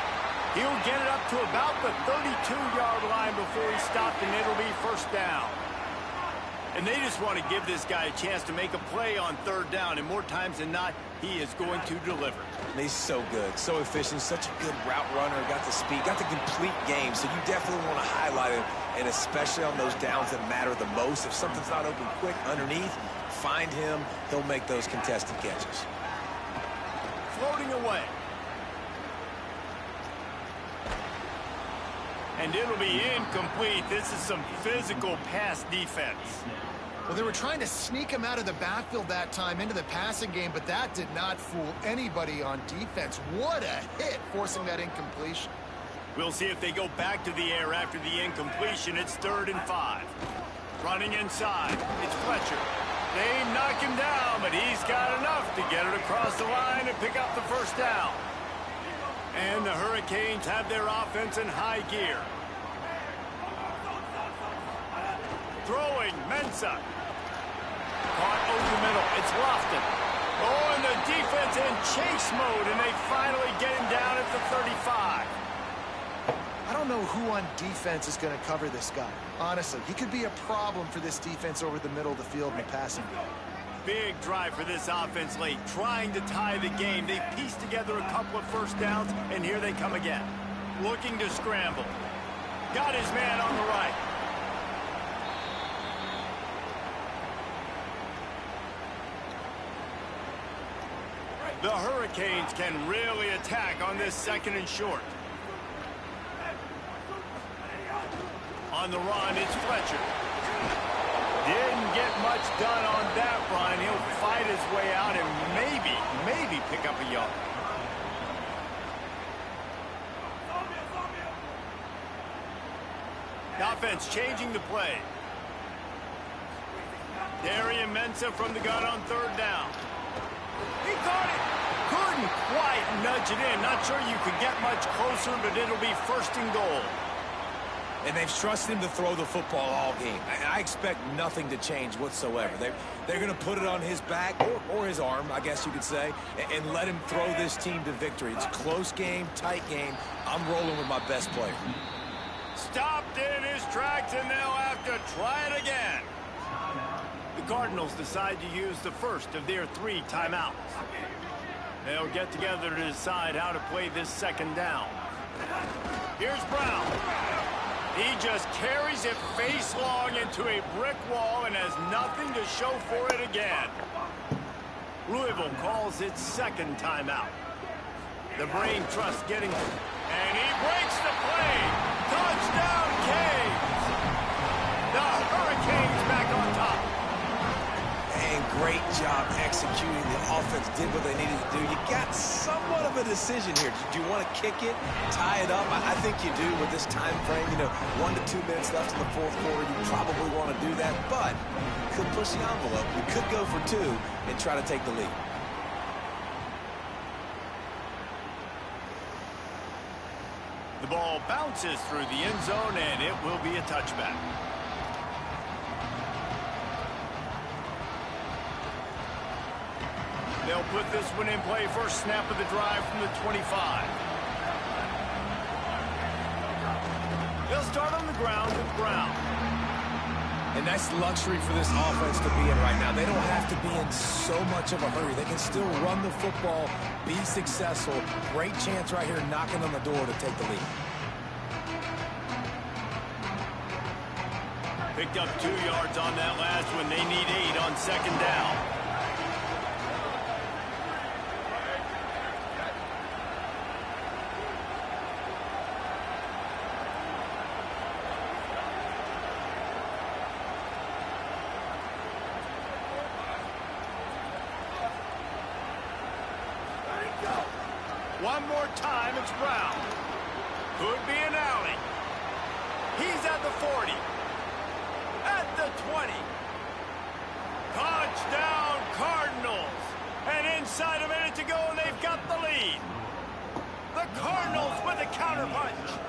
He'll get it up to about the 32-yard line before he stopped, and it'll be 1st down. And they just want to give this guy a chance to make a play on 3rd down, and more times than not, he is going to deliver. He's so good, so efficient, such a good route runner, got the speed, got the complete game, so you definitely want to highlight him, and especially on those downs that matter the most. If something's not open quick underneath, find him. He'll make those contested catches. Floating away. And it'll be incomplete. This is some physical pass defense. Well, they were trying to sneak him out of the backfield that time into the passing game, but that did not fool anybody on defense. What a hit, forcing that incompletion. We'll see if they go back to the air after the incompletion. It's 3rd and 5. Running inside. It's Fletcher. They knock him down, but he's got enough to get it across the line and pick up the 1st down. And the Hurricanes have their offense in high gear. Throwing, Mensah. Caught over the middle. It's Lofton. Oh, and the defense in chase mode, and they finally get him down at the 35. I don't know who on defense is going to cover this guy. Honestly, he could be a problem for this defense over the middle of the field in the passing game. Big drive for this offense late, trying to tie the game. They pieced together a couple of 1st downs, and here they come again. Looking to scramble. Got his man on the right. The Hurricanes can really attack on this 2nd and short. On the run, it's Fletcher. Didn't get much done on that run. He'll fight his way out and maybe pick up a yard. The offense changing the play. Darian Mensah from the gun on 3rd down. He caught it. Couldn't quite nudge it in. Not sure you could get much closer, but it'll be 1st and goal. And they've trusted him to throw the football all game. I expect nothing to change whatsoever. They're going to put it on his back, or his arm, I guess you could say, and let him throw this team to victory. It's a close game, tight game. I'm rolling with my best player. Stopped in his tracks, and they'll have to try it again. The Cardinals decide to use the first of their 3 timeouts. They'll get together to decide how to play this 2nd down. Here's Brown. He just carries it face long into a brick wall and has nothing to show for it again. Louisville calls its 2nd timeout. The brain trust getting... And he breaks the play. Touchdown, Canes. The Hurricanes back on top. And great job executing. The offense did what they needed to do. You got somewhat of a decision here. Do you want to kick it, tie it up? I think you do with this time frame. 1 to 2 minutes left in the 4th quarter. You probably want to do that, but you could push the envelope. You could go for 2 and try to take the lead. The ball bounces through the end zone, and it will be a touchback. They'll put this one in play. First snap of the drive from the 25. They'll start on the ground with Brown. And that's luxury for this offense to be in right now. They don't have to be in so much of a hurry. They can still run the football, be successful. Great chance right here knocking on the door to take the lead. Picked up 2 yards on that last one. They need 8 on second down. One more time, it's Brown. Could be an alley. He's at the 40. At the 20. Touchdown, Cardinals. And inside a minute to go, and they've got the lead. The Cardinals with a counterpunch.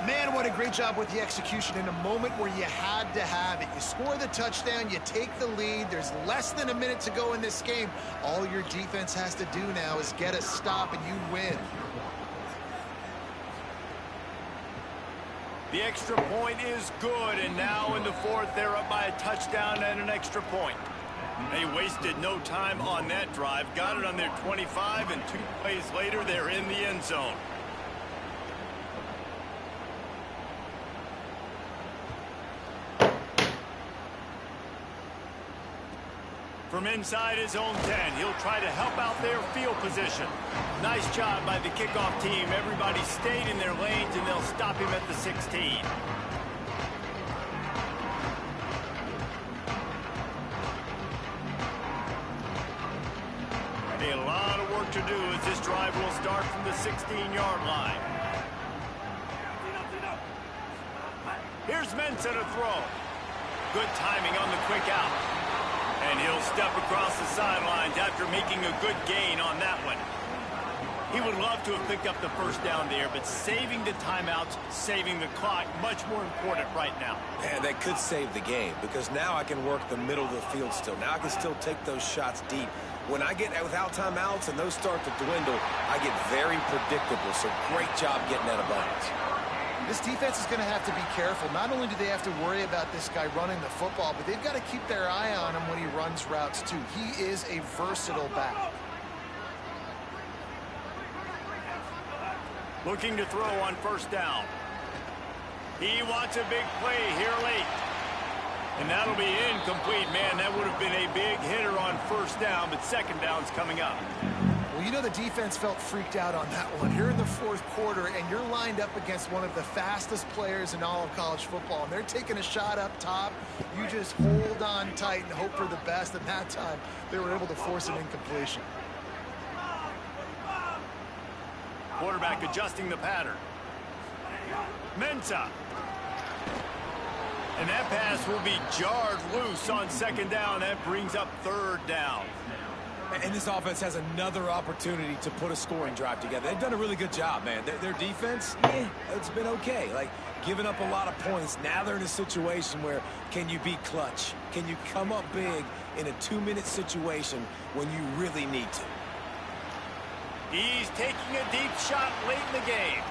Man, what a great job with the execution in a moment where you had to have it. You score the touchdown, you take the lead. There's less than a minute to go in this game. All your defense has to do now is get a stop and you win. The extra point is good, and now in the fourth, they're up by a touchdown and an extra point. They wasted no time on that drive, got it on their 25, and 2 plays later, they're in the end zone. From inside his own 10, he'll try to help out their field position. Nice job by the kickoff team. Everybody stayed in their lanes, and they'll stop him at the 16. A lot of work to do as this drive will start from the 16-yard line. Here's Mensah to throw. Good timing on the quick out. And he'll step across the sidelines after making a good gain on that one. He would love to have picked up the first down there, but saving the timeouts, saving the clock, much more important right now. Man, that could save the game, because now I can work the middle of the field still. Now I can still take those shots deep. When I get without timeouts and those start to dwindle, I get very predictable. So great job getting out of bounds. This defense is going to have to be careful. Not only do they have to worry about this guy running the football, but they've got to keep their eye on him when he runs routes, too. He is a versatile back. Looking to throw on first down. He wants a big play here late. And that'll be incomplete. Man, that would have been a big hitter on first down, but second down's coming up. Well, you know the defense felt freaked out on that one. You're in the fourth quarter, and you're lined up against one of the fastest players in all of college football, and they're taking a shot up top. You just hold on tight and hope for the best, and that time they were able to force an incompletion. Quarterback adjusting the pattern. Mensah. And that pass will be jarred loose on second down. That brings up third down. And this offense has another opportunity to put a scoring drive together. They've done a really good job, man. Their defense, it's been okay. Like, giving up a lot of points. Now they're in a situation where can you be clutch? Can you come up big in a 2-minute situation when you really need to? He's taking a deep shot late in the game.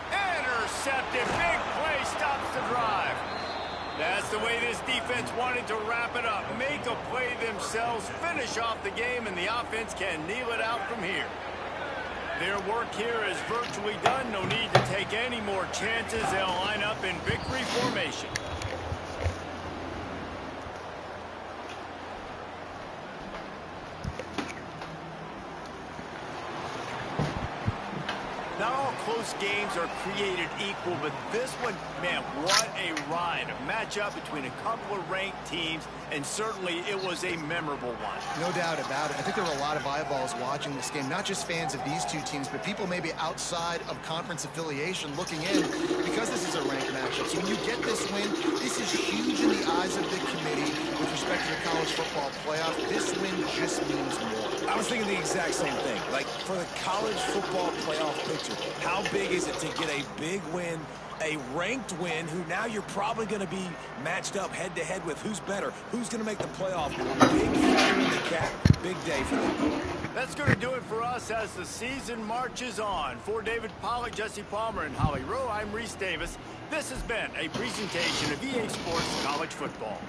Intercepted. Big play stops the drive. That's the way this defense wanted to wrap it up. Make a play themselves, finish off the game, and the offense can kneel it out from here. Their work here is virtually done. No need to take any more chances. They'll line up in victory formation. Not all close games are created equal, but this one, man, what a ride. A matchup between a couple of ranked teams, and certainly it was a memorable one. No doubt about it. I think there were a lot of eyeballs watching this game, not just fans of these two teams, but people maybe outside of conference affiliation looking in, because this is a ranked matchup. So when you get this win, this is huge in the eyes of the committee with respect to the college football playoff. This win just means more. I was thinking the exact same thing. Like, for the college football playoff picture, how big is it to get a big win, a ranked win, who now you're probably going to be matched up head-to-head with who's better, who's going to make the playoff? Big factor in the cap, big day for them. That's going to do it for us as the season marches on. For David Pollack, Jesse Palmer, and Holly Rowe, I'm Reese Davis. This has been a presentation of EA Sports College Football.